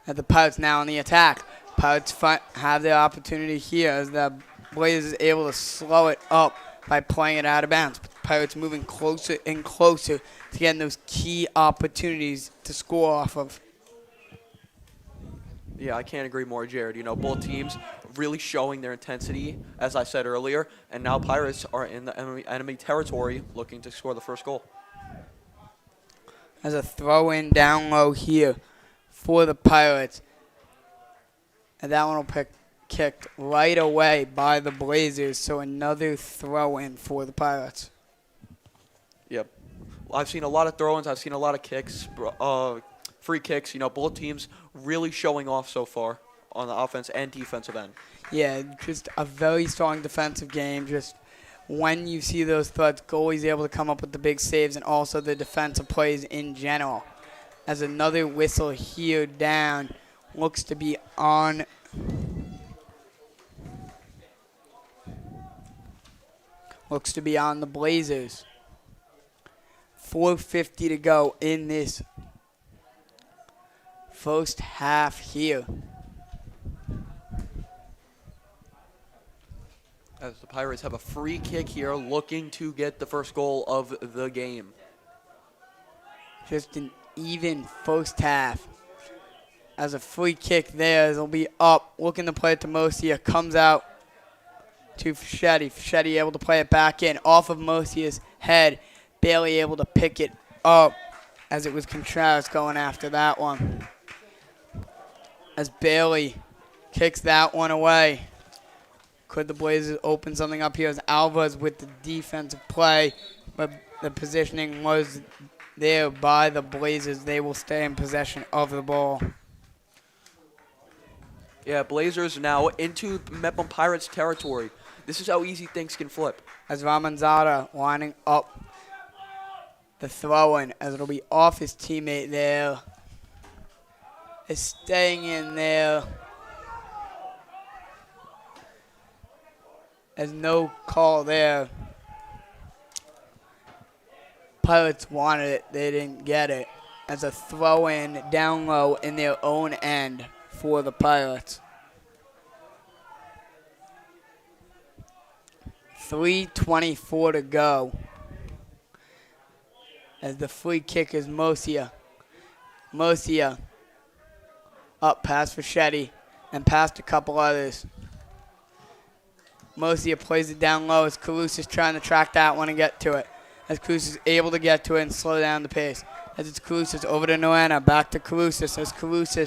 And the Pirates now on the attack. Pirates have their opportunity here as the Blazers is able to slow it up by playing it out of bounds. But the Pirates moving closer and closer to getting those key opportunities to score off of. Yeah, I can't agree more, Jared. You know, both teams really showing their intensity, as I said earlier, and now Pirates are in the enemy territory looking to score the first goal. As a throw-in down low here for the Pirates. And that one will pick kicked right away by the Blazers, so another throw-in for the Pirates. Yep. I've seen a lot of throw-ins. I've seen a lot of kicks, free kicks. You know, both teams really showing off so far on the offense and defensive end. Yeah, just a very strong defensive game. Just when you see those threats, goalies able to come up with the big saves and also the defensive plays in general. As another whistle here down looks to be on the Blazers. 4:50 to go in this first half here. As the Pirates have a free kick here, looking to get the first goal of the game. Just an even first half. As a free kick there, it'll be up, looking to play it to Mosia, comes out to Fischetti. Fischetti able to play it back in, off of Mosia's head, barely able to pick it up, as it was Contreras going after that one. As Bailey kicks that one away. Could the Blazers open something up here as Alvarez with the defensive play, but the positioning was there by the Blazers. They will stay in possession of the ball. Yeah, Blazers now into Mepham Pirates territory. This is how easy things can flip. As Ramanzada lining up the throw-in, as it'll be off his teammate there. Is staying in there. There's no call there. Pirates wanted it. They didn't get it. As a throw-in down low in their own end for the Pirates. 3:24 to go. As the free kick is Mosia. Mosia up past Fischetti and past a couple others. Mosia plays it down low as Caruso is trying to track that one and get to it. As Caruso is able to get to it and slow down the pace. As it's Caruso over to Noana, back to Caruso. As Caruso,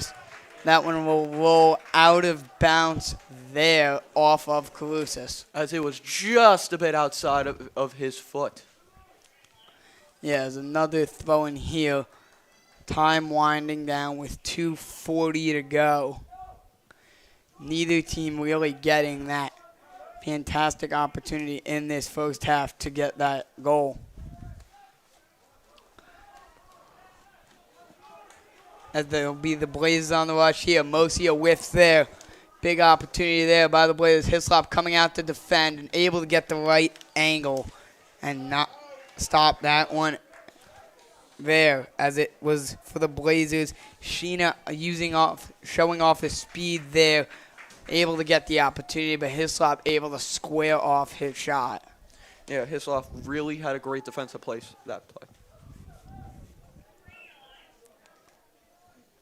that one will roll out of bounds there off of Caruso. As it was just a bit outside of his foot. Yeah, there's another throw in here. Time winding down with 2:40 to go. Neither team really getting that fantastic opportunity in this first half to get that goal. As there'll be the Blazers on the rush here. Mosia whiffs there. Big opportunity there by the Blazers. Hislop coming out to defend and able to get the right angle and not stop that one there, as it was for the Blazers. Sheena showing off his speed there, able to get the opportunity, but Hislop able to square off his shot. Yeah, Hislop really had a great defensive play that play.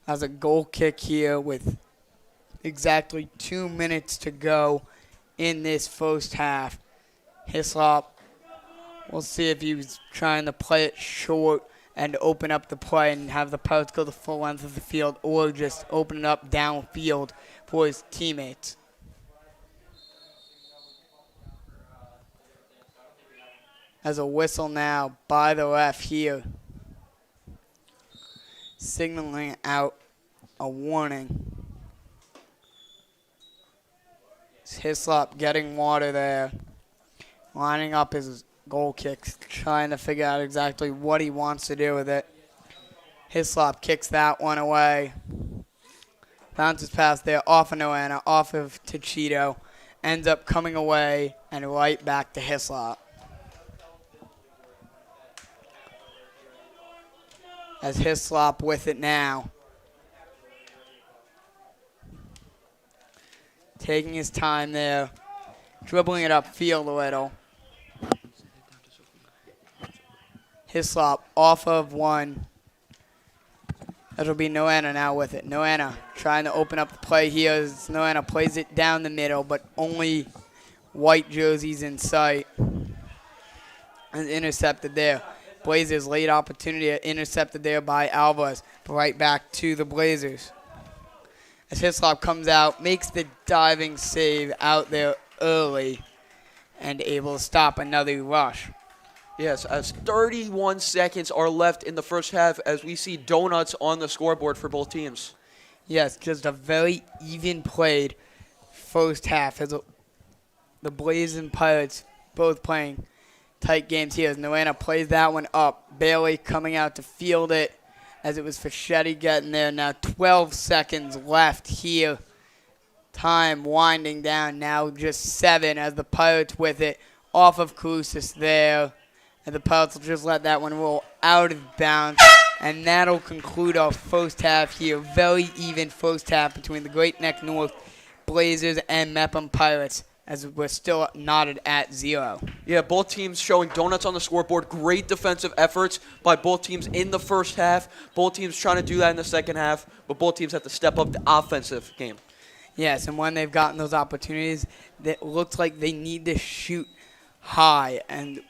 Has a goal kick here with exactly 2 minutes to go in this first half. Hislop, we'll see if he was trying to play it short and open up the play and have the Pirates go the full length of the field, or just open it up downfield for his teammates. As a whistle now by the ref here, signaling out a warning. Hislop getting water there, lining up his goal kicks, trying to figure out exactly what he wants to do with it. Hislop kicks that one away. Bounces past there, off of Noana, off of Tachito. Ends up coming away and right back to Hislop. As Hislop with it now. Taking his time there. Dribbling it upfield a little. Hislop off of one. That'll be Noana now with it. Noana trying to open up the play here as Noana plays it down the middle, but only white jerseys in sight. And intercepted there. Blazers late opportunity intercepted there by Alvarez. But right back to the Blazers. As Hislop comes out, makes the diving save out there early and able to stop another rush. Yes, as 31 seconds are left in the first half as we see donuts on the scoreboard for both teams. Yes, just a very even played first half. As the Blazers and Pirates both playing tight games here as Noana plays that one up. Bailey coming out to field it as it was Fischetti getting there. Now 12 seconds left here. Time winding down now, just 7 as the Pirates with it off of Kousis there. And the Pirates will just let that one roll out of bounds. And that'll conclude our first half here. Very even first half between the Great Neck North Blazers and Mepham Pirates, as we're still knotted at 0. Yeah, both teams showing donuts on the scoreboard. Great defensive efforts by both teams in the first half. Both teams trying to do that in the second half, but both teams have to step up the offensive game. Yes, and when they've gotten those opportunities, it looks like they need to shoot high and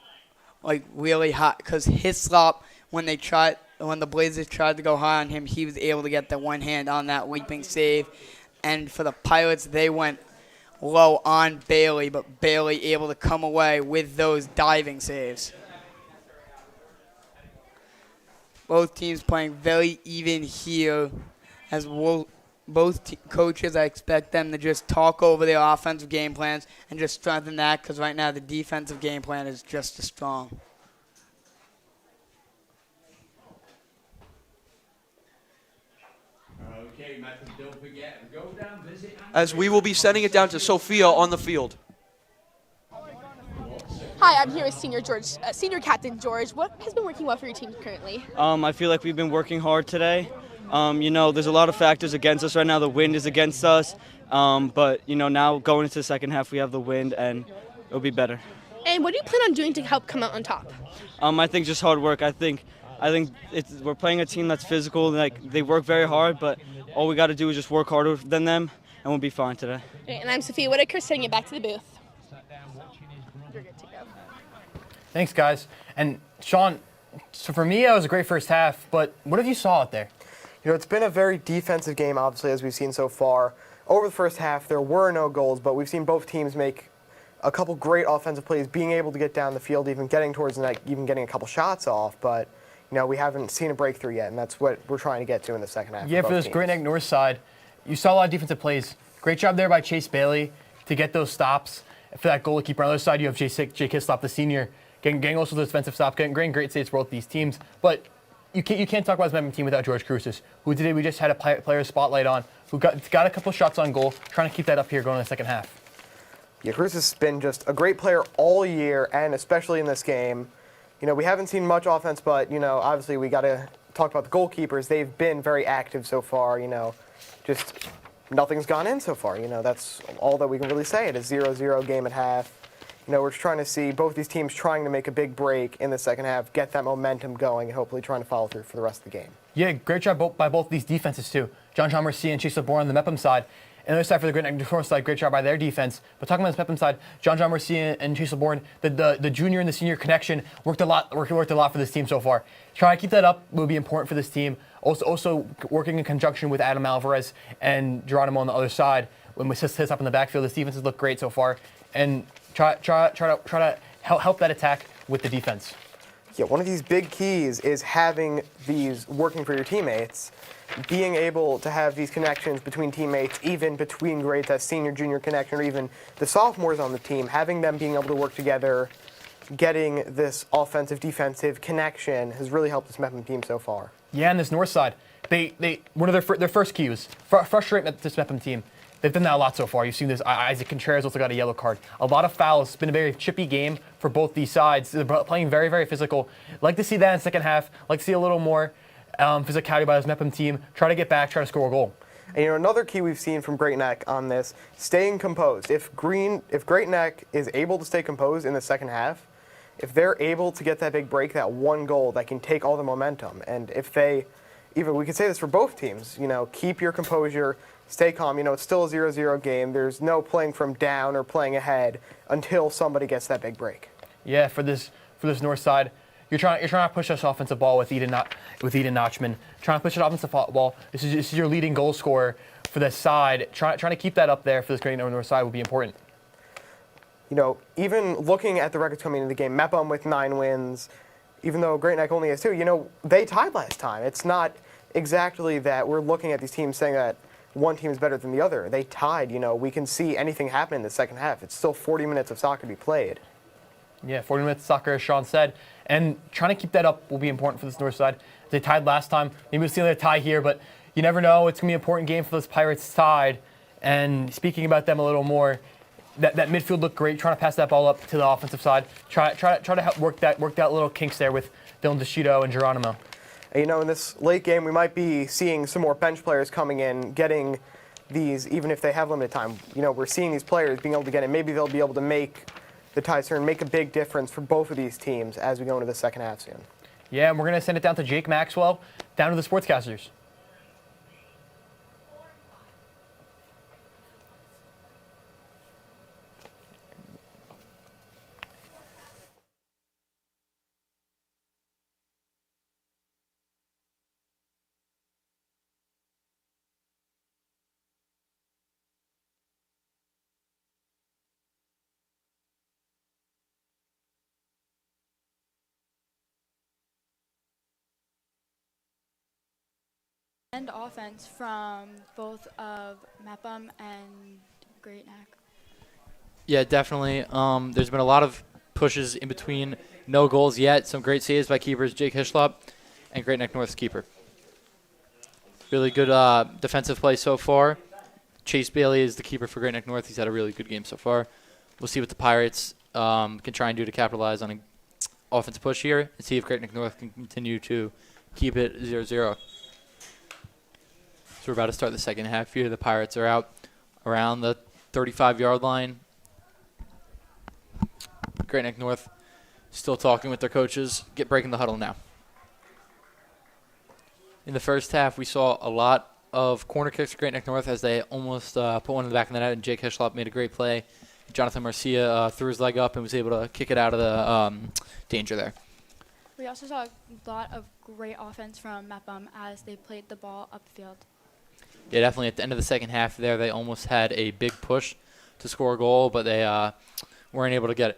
like really high. Because Hislop, when the Blazers tried to go high on him, he was able to get the one hand on that leaping save. And for the Pirates, they went low on Bailey, but Bailey able to come away with those diving saves. Both teams playing very even here. As coaches, I expect them to just talk over their offensive game plans and just strengthen that, because right now the defensive game plan is just as strong. Okay, Matthew, don't forget, go down, visit. As we will be sending it down to Sophia on the field. Hi, I'm here with senior captain George. What has been working well for your team currently? I feel like we've been working hard today. There's a lot of factors against us right now. The wind is against us, but now going into the second half, we have the wind, and it'll be better. And what do you plan on doing to help come out on top? I think just hard work. I think we're playing a team that's physical. Like, they work very hard, but all we got to do is just work harder than them, and we'll be fine today. And I'm Sophia Whitaker, sending it back to the booth. You're good to go. Thanks, guys. And Sean, so for me, it was a great first half, but what have you saw out there? It's been a very defensive game, obviously, as we've seen so far. Over the first half, there were no goals, but we've seen both teams make a couple great offensive plays, being able to get down the field, even getting towards the net, even getting a couple shots off. But, we haven't seen a breakthrough yet, and that's what we're trying to get to in the second half. Yeah, for this Great Neck North side, you saw a lot of defensive plays. Great job there by Chase Bailey to get those stops. For that goalkeeper on the other side, you have Jake Hislop, the senior, getting also the defensive stop, getting great saves for both these teams. But you can't talk about this Mepham team without George Kousis, who today we just had a player spotlight on, who got a couple shots on goal, trying to keep that up here going in the second half. Yeah, Kousis has been just a great player all year, and especially in this game. We haven't seen much offense, but, obviously we got to talk about the goalkeepers. They've been very active so far, just nothing's gone in so far. That's all that we can really say. It is 0-0 game at half. We're just trying to see both these teams trying to make a big break in the second half, get that momentum going, and hopefully trying to follow through for the rest of the game. Yeah, great job by both these defenses, too. John Mercier and Chase LeBourne on the Mepham side. And the other side for the Great Neck North side, great job by their defense. But talking about this Mepham side, John Mercier and Chase LeBourne, the junior and the senior connection worked a lot for this team so far. Trying to keep that up will be important for this team. Also working in conjunction with Adam Alvarez and Geronimo on the other side. When we sit up in the backfield, this defense has looked great so far. And try to help that attack with the defense. Yeah, one of these big keys is having these working for your teammates, being able to have these connections between teammates, even between grades, that senior, junior connection, or even the sophomores on the team, having them being able to work together, getting this offensive, defensive connection has really helped this Mepham team so far. Yeah, on this north side, they one of their first cues, frustrate this Mepham team. They've done that a lot so far. You've seen this. Isaac Contreras also got a yellow card. A lot of fouls. It's been a very chippy game for both these sides. They're playing very, very physical. Like to see that in the second half. Like to see a little more physicality by this Mepham team. Try to get back, try to score a goal. And another key we've seen from Great Neck on this, staying composed. If Great Neck is able to stay composed in the second half, if they're able to get that big break, that one goal that can take all the momentum, and if they even we could say this for both teams. Keep your composure, stay calm. It's still a 0-0 game. There's no playing from down or playing ahead until somebody gets that big break. Yeah, for this north side, you're trying to push this offensive ball with Eden Notchman. Trying to push an offensive ball. This is your leading goal scorer for this side. Trying to keep that up there for this Great Neck North side will be important. Even looking at the records coming into the game, Mepham with 9 wins, even though Great Neck only has 2, they tied last time. It's not exactly that we're looking at these teams saying that one team is better than the other. They tied. We can see anything happen in the second half. It's still 40 minutes of soccer to be played. Yeah, 40 minutes of soccer, as Sean said. And trying to keep that up will be important for this north side. They tied last time. Maybe we'll see another tie here, but you never know. It's going to be an important game for this Pirates side. And speaking about them a little more, that midfield looked great, trying to pass that ball up to the offensive side. Try to help work that little kinks there with Dylan DeShito and Geronimo. In this late game, we might be seeing some more bench players coming in, getting these, even if they have limited time. We're seeing these players being able to get in. Maybe they'll be able to make the ties turn, make a big difference for both of these teams as we go into the second half soon. Yeah, and we're going to send it down to Jake Maxwell, down to the sportscasters. And offense from both of Mepham and Great Neck. Yeah, definitely. There's been a lot of pushes in between. No goals yet. Some great saves by keepers Jake Hislop and Great Neck North's keeper. Really good defensive play so far. Chase Bailey is the keeper for Great Neck North. He's had a really good game so far. We'll see what the Pirates can try and do to capitalize on an offensive push here and see if Great Neck North can continue to keep it 0-0. So we're about to start the second half here. The Pirates are out around the 35-yard line. Great Neck North still talking with their coaches. Breaking the huddle now. In the first half, we saw a lot of corner kicks for Great Neck North as they almost put one in the back of the net, and Jake Hislop made a great play. Jonathan Marcia threw his leg up and was able to kick it out of the danger there. We also saw a lot of great offense from Mepham as they played the ball upfield. Yeah, definitely. At the end of the second half there, they almost had a big push to score a goal, but they weren't able to get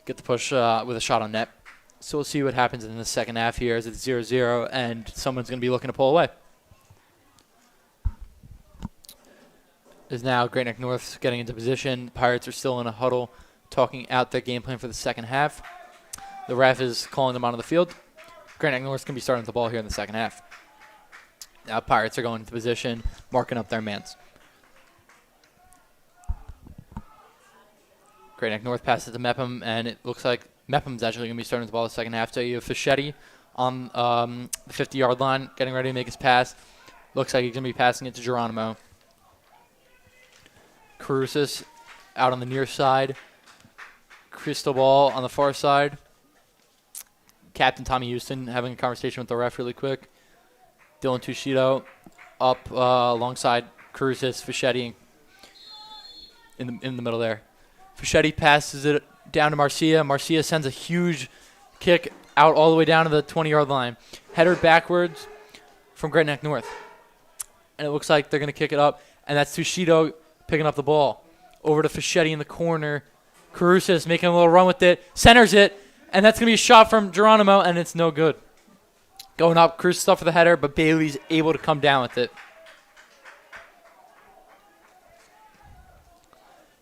the push with a shot on net. So we'll see what happens in the second half here as it's 0-0, and someone's going to be looking to pull away. Is now Great Neck North getting into position. Pirates are still in a huddle, talking out their game plan for the second half. The ref is calling them onto the field. Great Neck North's going to be starting the ball here in the second half. Now Pirates are going into position, marking up their mans. Great Neck North passes to Mepham, and it looks like Mepham's actually going to be starting the ball in the second half. So you have Fischetti on the 50-yard line, getting ready to make his pass. Looks like he's going to be passing it to Geronimo. Carusis out on the near side. Cristobal on the far side. Captain Tommy Houston having a conversation with the ref really quick. Dylan Tushito up alongside Carusis, Fischetti in the middle there. Fischetti passes it down to Marcia. Marcia sends a huge kick out all the way down to the 20-yard line. Header backwards from Great Neck North. And it looks like they're going to kick it up. And that's Tushito picking up the ball. Over to Fischetti in the corner. Carusis making a little run with it. Centers it. And that's going to be a shot from Geronimo, and it's no good. Going up, Carusis up for the header, but Bailey's able to come down with it.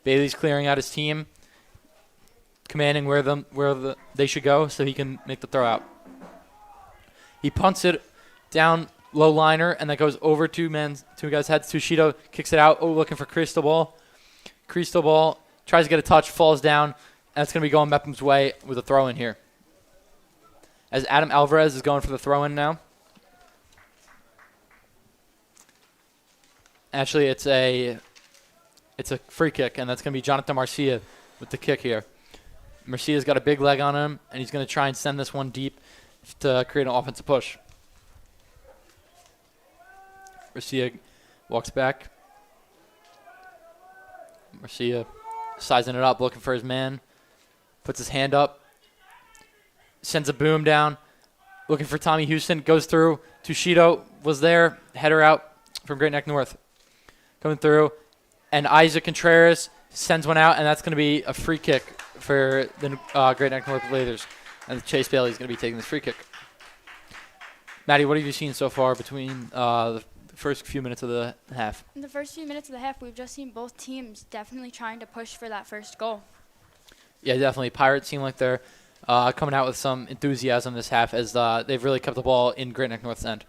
Bailey's clearing out his team, commanding where they should go so he can make the throw out. He punts it down low liner, and that goes over two guys' heads. Tushito kicks it out. Oh, looking for Cristobal. Cristobal tries to get a touch, falls down, and it's going to be going Mepham's way with a throw in here. As Adam Alvarez is going for the throw-in now. Actually, it's a free kick, and that's going to be Jonathan Marcia with the kick here. Marcia's got a big leg on him, and he's going to try and send this one deep to create an offensive push. Garcia walks back. Garcia sizing it up, looking for his man. Puts his hand up. Sends a boom down. Looking for Tommy Houston. Goes through. Tushido was there. Header out from Great Neck North. Coming through. And Isaac Contreras sends one out, and that's going to be a free kick for the Great Neck North Blazers. And Chase Bailey is going to be taking this free kick. Maddie, what have you seen so far between the first few minutes of the half? In the first few minutes of the half, we've just seen both teams definitely trying to push for that first goal. Yeah, definitely. Pirates seem like they're coming out with some enthusiasm this half as they've really kept the ball in Great Neck North's end.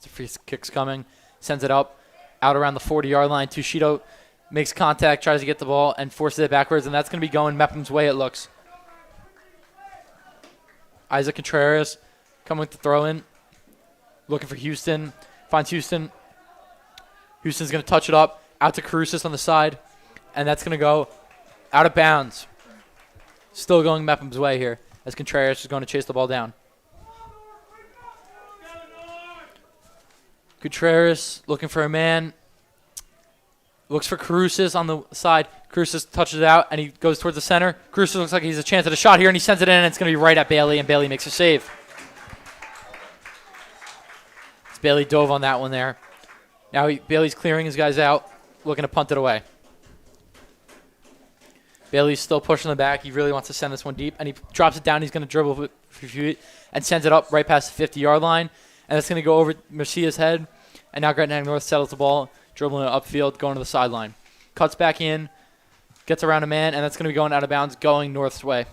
So free kick's coming. Sends it up. Out around the 40-yard line. Tushido makes contact, tries to get the ball, and forces it backwards, and that's going to be going Mepham's way, it looks. Isaac Contreras coming with the throw-in. Looking for Houston. Finds Houston. Houston's going to touch it up. Out to Carusis on the side. And that's going to go out of bounds. Still going Mepham's way here as Contreras is going to chase the ball down. Contreras looking for a man. Looks for Carusis on the side. Carusis touches it out, and he goes towards the center. Carusis looks like he's a chance at a shot here, and he sends it in, and it's going to be right at Bailey, and Bailey makes a save. Bailey dove on that one there. Now Bailey's clearing his guys out, looking to punt it away. Bailey's still pushing the back. He really wants to send this one deep, and he drops it down. He's going to dribble for a few feet and sends it up right past the 50-yard line, and it's going to go over Mercia's head. And now Great Neck North settles the ball, dribbling it upfield, going to the sideline. Cuts back in, gets around a man, and that's going to be going out of bounds, going North's way.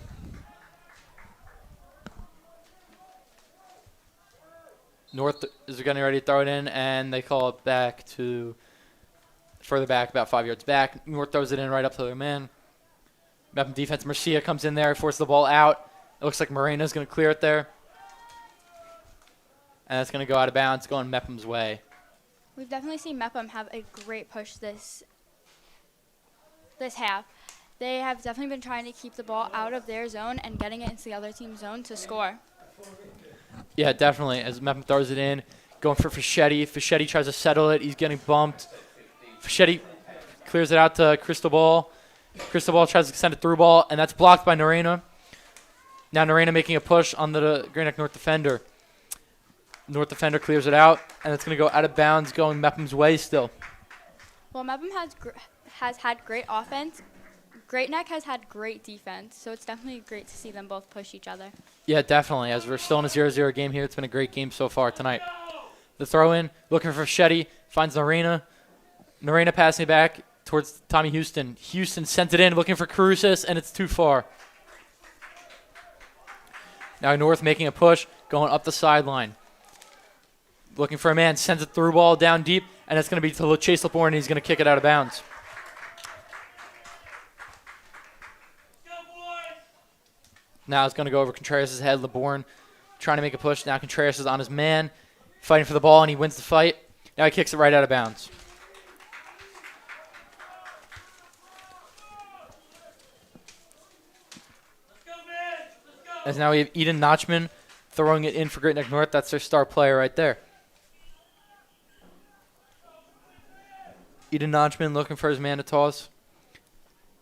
North is getting ready to throw it in, and they call it back to further back, about 5 yards back. North throws it in right up to their man. Mepham defense, Mercia comes in there, forces the ball out. It looks like Moreno's going to clear it there. And that's going to go out of bounds, going Mepham's way. We've definitely seen Mepham have a great push this half. They have definitely been trying to keep the ball out of their zone and getting it into the other team's zone to score. Yeah, definitely. As Mepham throws it in, going for Fischetti. Fischetti tries to settle it. He's getting bumped. Fischetti clears it out to Cristobal. Cristobal tries to send a through ball, and that's blocked by Norena. Now Norena making a push on the Great Neck North defender. North defender clears it out, and it's going to go out of bounds, going Mepham's way still. Well, Mepham has had great offense. Great Neck has had great defense, so it's definitely great to see them both push each other. Yeah, definitely. As we're still in a 0-0 game here, it's been a great game so far tonight. The throw-in, looking for Fischetti, finds Norena. Norena passing it back towards Tommy Houston. Houston sends it in, looking for Carusis, and it's too far. Now North making a push, going up the sideline. Looking for a man, sends a through ball down deep, and it's going to be to Chase LeBourne, and he's going to kick it out of bounds. Now it's going to go over Contreras' head. LeBourne trying to make a push. Now Contreras is on his man, fighting for the ball, and he wins the fight. Now he kicks it right out of bounds. As now we have Eden Notchman throwing it in for Great Neck North. That's their star player right there. Eden Notchman looking for his man to toss.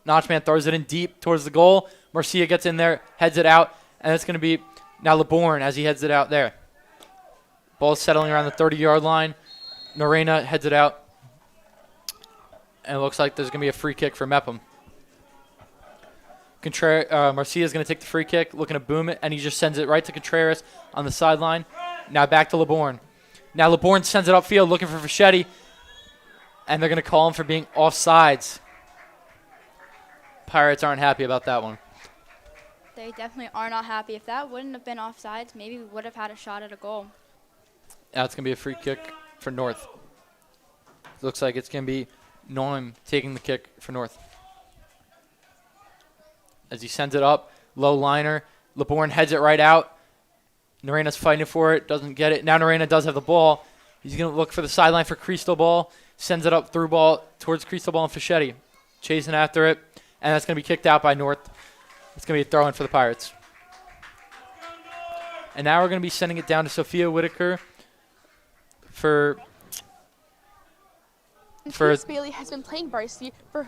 Notchman throws it in deep towards the goal. Marcia gets in there, heads it out, and it's going to be now LeBourne as he heads it out there. Ball's settling around the 30-yard line. Norena heads it out. And it looks like there's going to be a free kick for Mepham. Marcia is going to take the free kick, looking to boom it, and he just sends it right to Contreras on the sideline. Now back to LeBourne. Now LeBourne sends it upfield, looking for Fischetti, and they're going to call him for being offsides. Pirates aren't happy about that one. They definitely are not happy. If that wouldn't have been offsides, maybe we would have had a shot at a goal. Now it's going to be a free kick for North. Looks like it's going to be Noam taking the kick for North. As he sends it up, low liner. LeBourne heads it right out. Norena's fighting for it, doesn't get it. Now Norena does have the ball. He's going to look for the sideline for Cristobal. Sends it up through ball towards Cristobal and Fischetti. Chasing after it, and that's going to be kicked out by North. It's going to be a throw-in for the Pirates. And now we're going to be sending it down to Sophia Whitaker for for Chase Bailey has been playing varsity for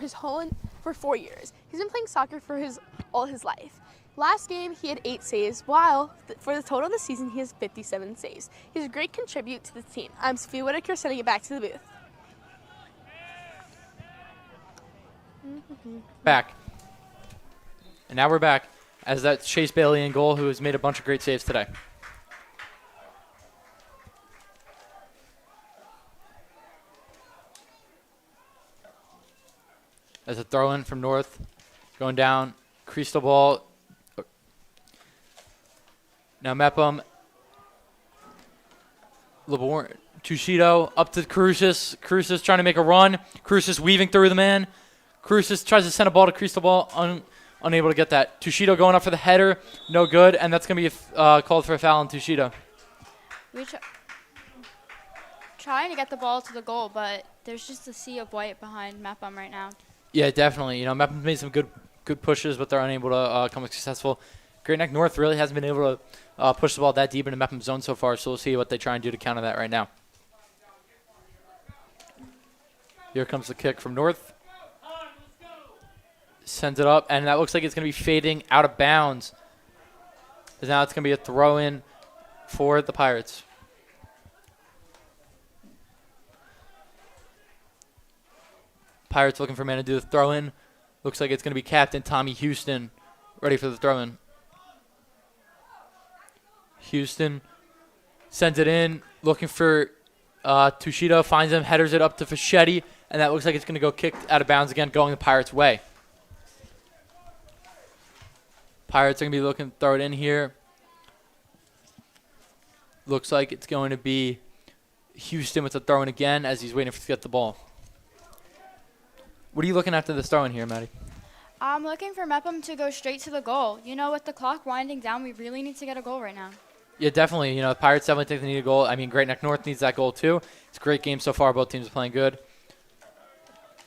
4 years. He's been playing soccer for all his life. Last game, he had 8 saves, while for the total of the season, he has 57 saves. He's a great contribute to the team. I'm Sophia Whitaker, sending it back to the booth. back. And now we're back as that's Chase Bailey in goal, who has made a bunch of great saves today. As a throw in from North, going down, crease the ball. Now Mepham, Laborn, Tushido up to Crucis. Crucis trying to make a run. Crucis weaving through the man. Crucis tries to send a ball to crease the ball, unable to get that. Tushido going up for the header, no good, and that's going to be called for a foul on Tushido. We trying to get the ball to the goal, but there's just a sea of white behind Mepham right now. Yeah, definitely. You know, Mepham's made some good pushes, but they're unable to come successful. Great Neck North really hasn't been able to push the ball that deep into Mepham's zone so far, so we'll see what they try and do to counter that right now. Here comes the kick from North. Sends it up, and that looks like it's going to be fading out of bounds. Now it's going to be a throw-in for the Pirates. Pirates looking for a man to do the throw-in. Looks like it's going to be Captain Tommy Houston ready for the throw-in. Houston sends it in, looking for Tushido, finds him, headers it up to Fischetti, and that looks like it's going to go kicked out of bounds again, going the Pirates' way. Pirates are going to be looking to throw it in here. Looks like it's going to be Houston with the throw-in again as he's waiting to get the ball. What are you looking after this throw-in here, Maddie? I'm looking for Mepham to go straight to the goal. You know, with the clock winding down, we really need to get a goal right now. Yeah, definitely. You know, the Pirates definitely think they need a goal. I mean, Great Neck North needs that goal too. It's a great game so far. Both teams are playing good.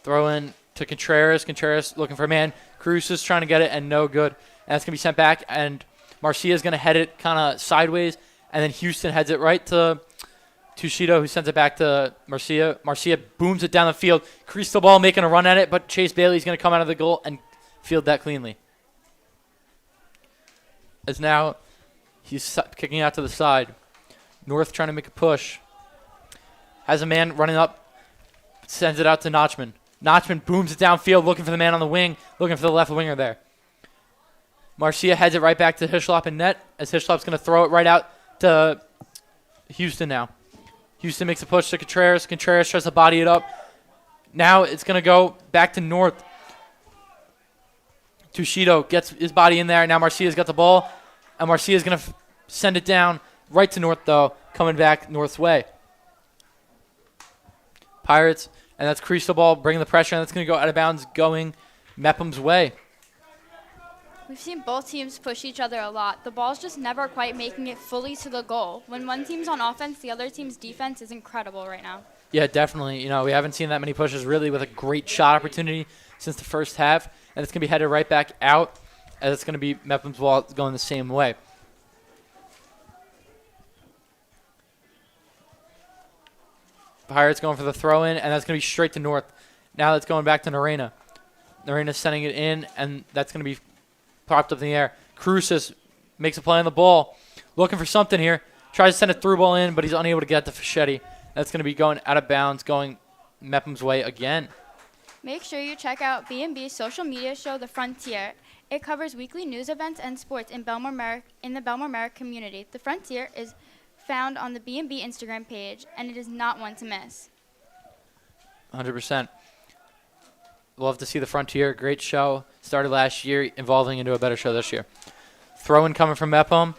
Throw in to Contreras. Contreras looking for a man. Cruz is trying to get it, and no good. And that's going to be sent back, and Marcia is going to head it kind of sideways, and then Houston heads it right to Tushido, who sends it back to Marcia. Marcia booms it down the field. Crease the ball, making a run at it, but Chase Bailey's going to come out of the goal and field that cleanly. As now he's kicking out to the side. North trying to make a push. Has a man running up. Sends it out to Notchman. Notchman booms it downfield, looking for the man on the wing, looking for the left winger there. Marcia heads it right back to Hislop in net, as Hislop's going to throw it right out to Houston now. Houston makes a push to Contreras. Contreras tries to body it up. Now it's going to go back to North. Tushido gets his body in there. Now Marcia's got the ball, and Marcia's going to send it down right to North, though, coming back North's way. Pirates, and that's crease the ball, bringing the pressure, and that's going to go out of bounds, going Mepham's way. We've seen both teams push each other a lot. The ball's just never quite making it fully to the goal. When one team's on offense, the other team's defense is incredible right now. Yeah, definitely. You know, we haven't seen that many pushes really with a great shot opportunity since the first half, and it's going to be headed right back out, as it's going to be Mepham's ball going the same way. Pirates going for the throw-in, and that's going to be straight to North. Now that's going back to Narena. Narena's sending it in, and that's going to be popped up in the air. Crucis makes a play on the ball. Looking for something here. Tries to send a through ball in, but he's unable to get to Fischetti. That's going to be going out of bounds, going Mepham's way again. Make sure you check out BMB's social media show, The Frontier. It covers weekly news events and sports in the Bellmore-Merrick community. The Frontier is found on the BMB Instagram page, and it is not one to miss. 100%. Love to see The Frontier. Great show. Started last year, evolving into a better show this year. Throw-in coming from Mepham,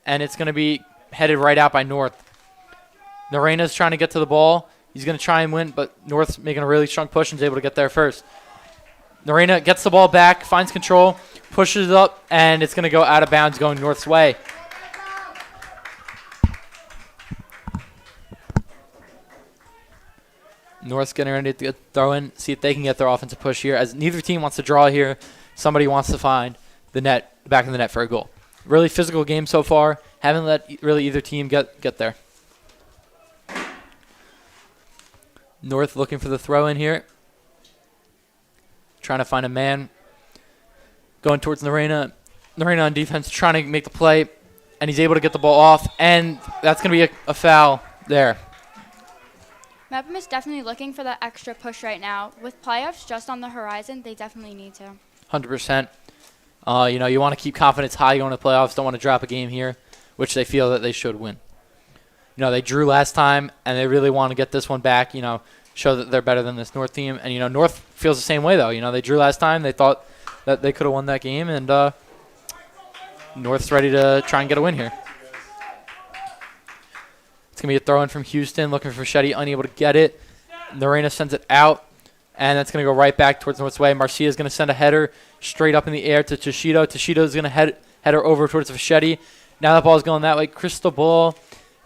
and it's going to be headed right out by North. Narena's trying to get to the ball. He's going to try and win, but North's making a really strong push and is able to get there first. Narena gets the ball back, finds control, pushes it up, and it's going to go out of bounds going North's way. North's getting ready to throw in, see if they can get their offensive push here. As neither team wants to draw here, somebody wants to find the net, back in the net for a goal. Really physical game so far. Haven't let really either team get there. North looking for the throw in here. Trying to find a man. Going towards Narena. Narena on defense trying to make the play. And he's able to get the ball off. And that's going to be a foul there. Mepham is definitely looking for that extra push right now. With playoffs just on the horizon, they definitely need to. 100%. You want to keep confidence high going to the playoffs. Don't want to drop a game here, which they feel that they should win. They drew last time, and they really want to get this one back, show that they're better than this North team. And, North feels the same way, though. They drew last time. They thought that they could have won that game, and North's ready to try and get a win here. It's going to be a throw-in from Houston, looking for Shetty, unable to get it. Narena sends it out, and that's going to go right back towards North's way. Marcia is going to send a header straight up in the air to Toshido. Toshido is going to head her over towards Fischetti. Now that ball is going that way. Crystal ball,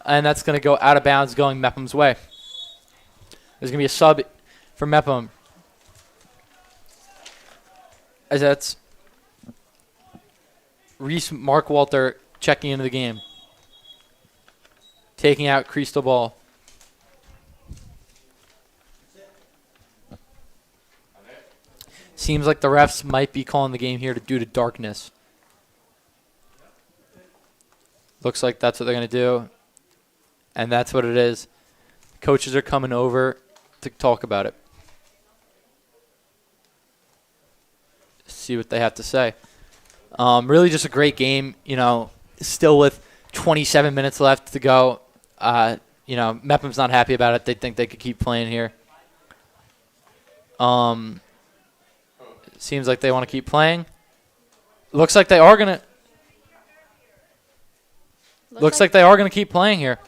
and that's going to go out of bounds going Mepham's way. There's going to be a sub for Mepham. As that's Reese Markwalter checking into the game. Taking out Crystal ball. Seems like the refs might be calling the game here due to darkness. Looks like that's what they're going to do. And that's what it is. Coaches are coming over to talk about it. See what they have to say. Really just a great game, still with 27 minutes left to go. Mepham's not happy about it. They think they could keep playing here. Seems like they want to keep playing. Looks like they are going to. Looks like they are going to keep playing here.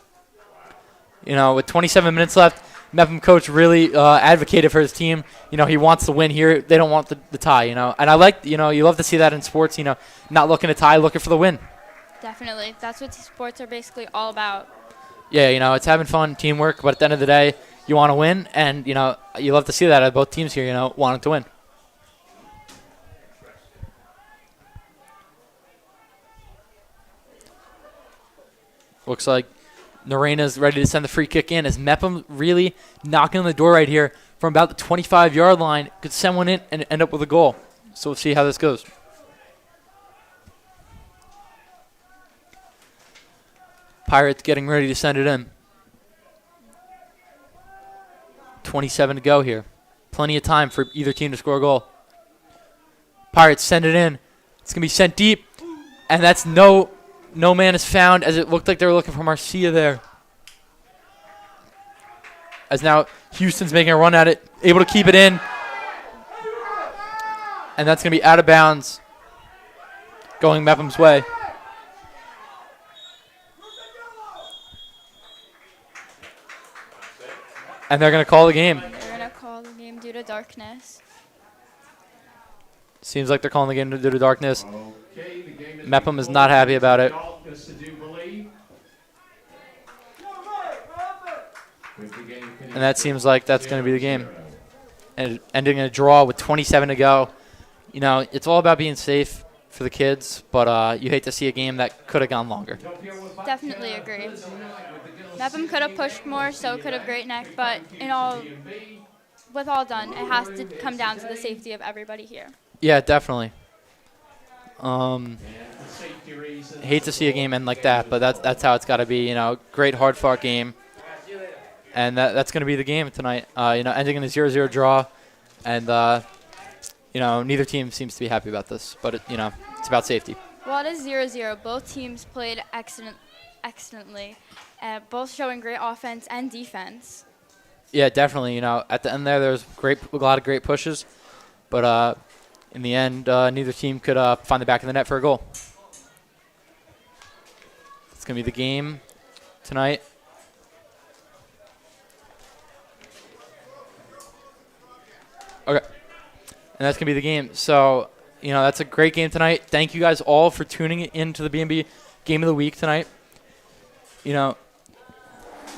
With 27 minutes left, Mepham coach really advocated for his team. He wants to win here. They don't want the tie, And I like, you love to see that in sports, not looking to tie, looking for the win. Definitely. That's what sports are basically all about. Yeah, it's having fun, teamwork, but at the end of the day, you want to win, and, you love to see that at both teams here, wanting to win. Looks like Narena's ready to send the free kick in as Mepham really knocking on the door right here from about the 25-yard line. Could send one in and end up with a goal. So we'll see how this goes. Pirates getting ready to send it in. 27 to go here. Plenty of time for either team to score a goal. Pirates send it in. It's going to be sent deep. And that's no man is found, as it looked like they were looking for Marcia there. As now Houston's making a run at it, able to keep it in. And that's going to be out of bounds, going Mepham's way. And they're going to call the game. They're going to call the game due to darkness. Seems like they're calling the game due to darkness. Mepham is not happy about it. And that seems like that's going to be the game. And ending in a draw with 27 to go. It's all about being safe for the kids, but you hate to see a game that could have gone longer. Definitely agree. Mepham could have pushed more, so could have Great Neck, but with all done, it has to come down to the safety of everybody here. Yeah, definitely. Hate to see a game end like that, but that's how it's got to be. Great hard-fought game, and that's going to be the game tonight. Ending in a 0-0 draw, and neither team seems to be happy about this, but it's about safety. Well, it is 0-0. Both teams played excellently, both showing great offense and defense. Yeah, definitely. At the end there was a lot of great pushes, but in the end, neither team could find the back of the net for a goal. It's going to be the game tonight. Okay. And that's going to be the game. So, that's a great game tonight. Thank you guys all for tuning in to the BMB Game of the Week tonight. The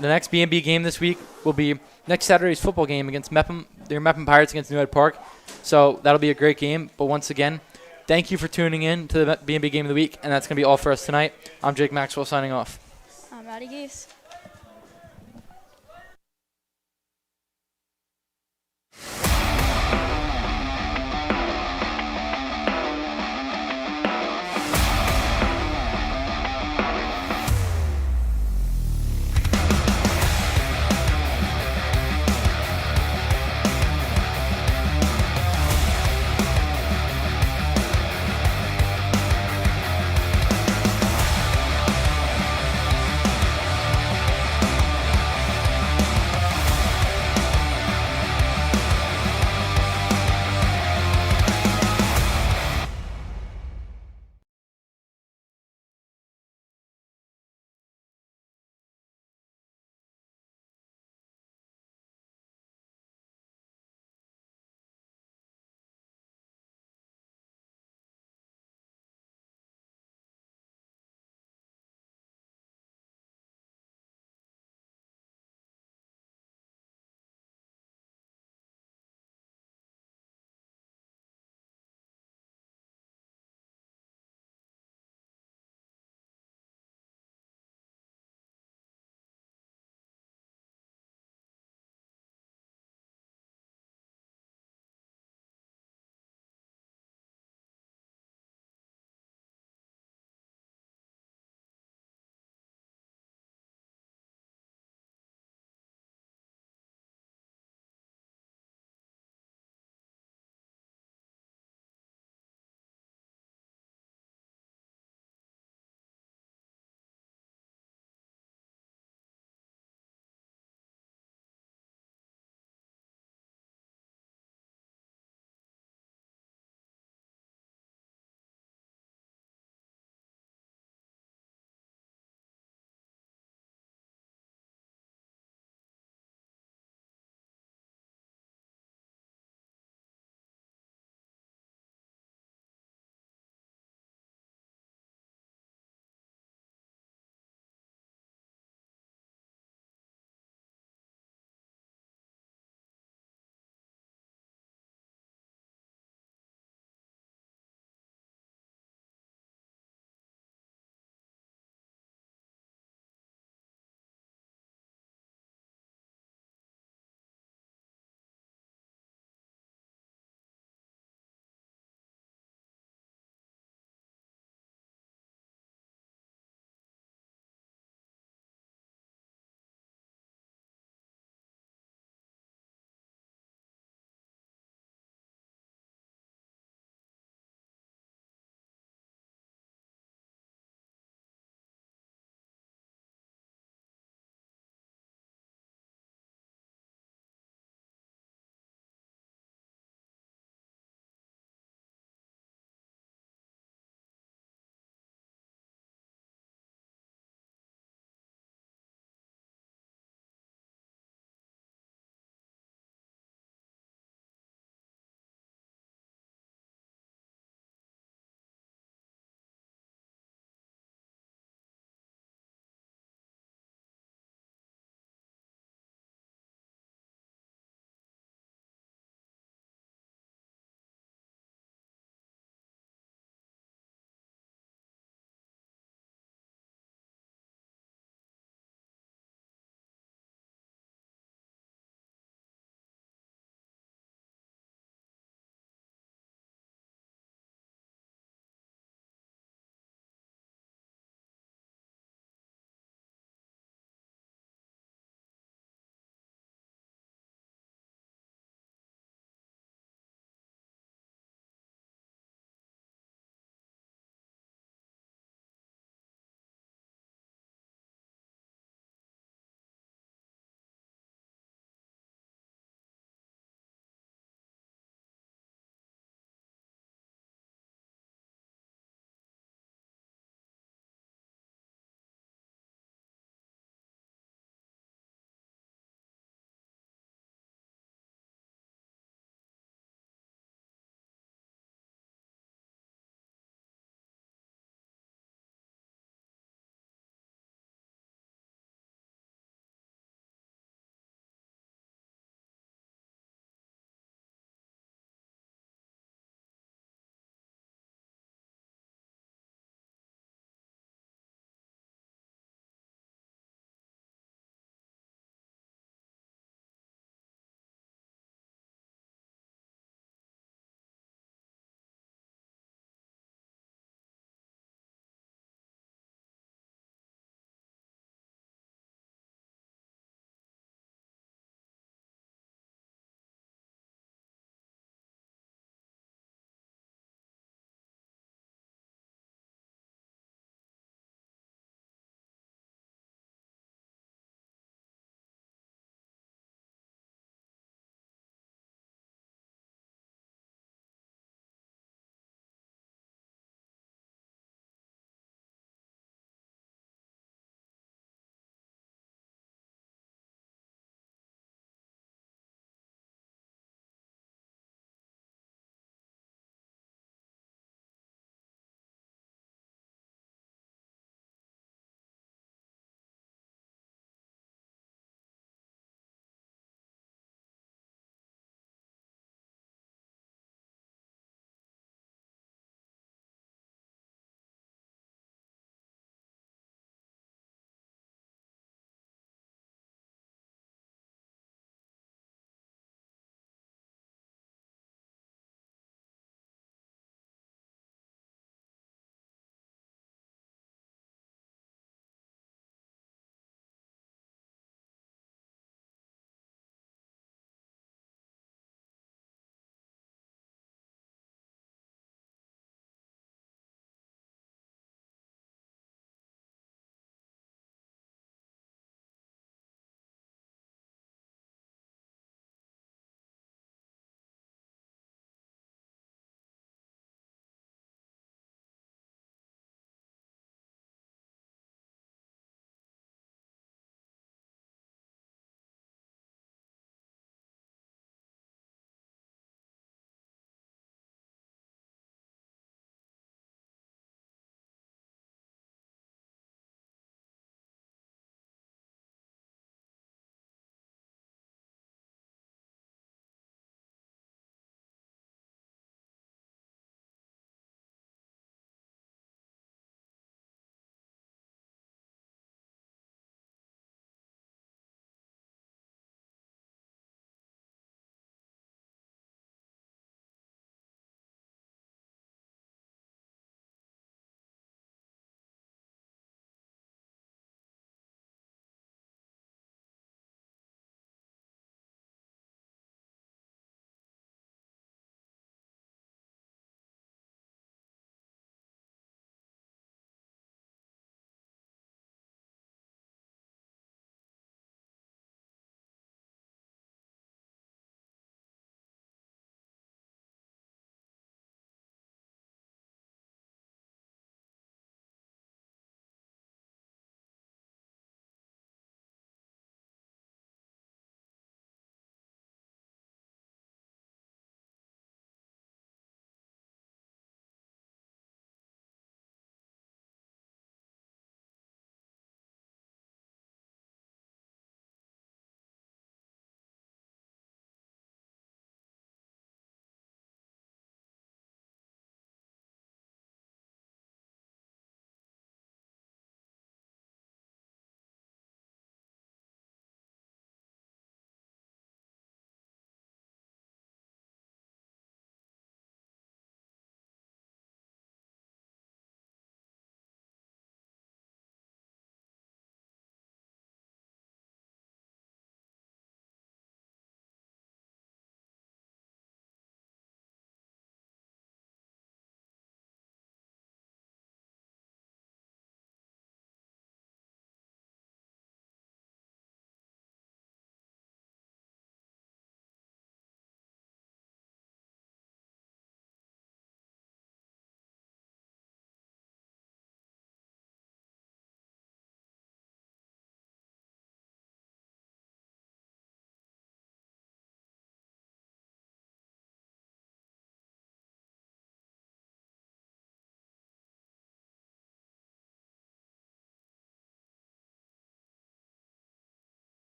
next BMB game this week will be next Saturday's football game against Mepham. Their Mepham Pirates against New Ed Park. So that'll be a great game. But once again, thank you for tuning in to the BMB Game of the Week. And that's going to be all for us tonight. I'm Jake Maxwell signing off. I'm Maddie Geese.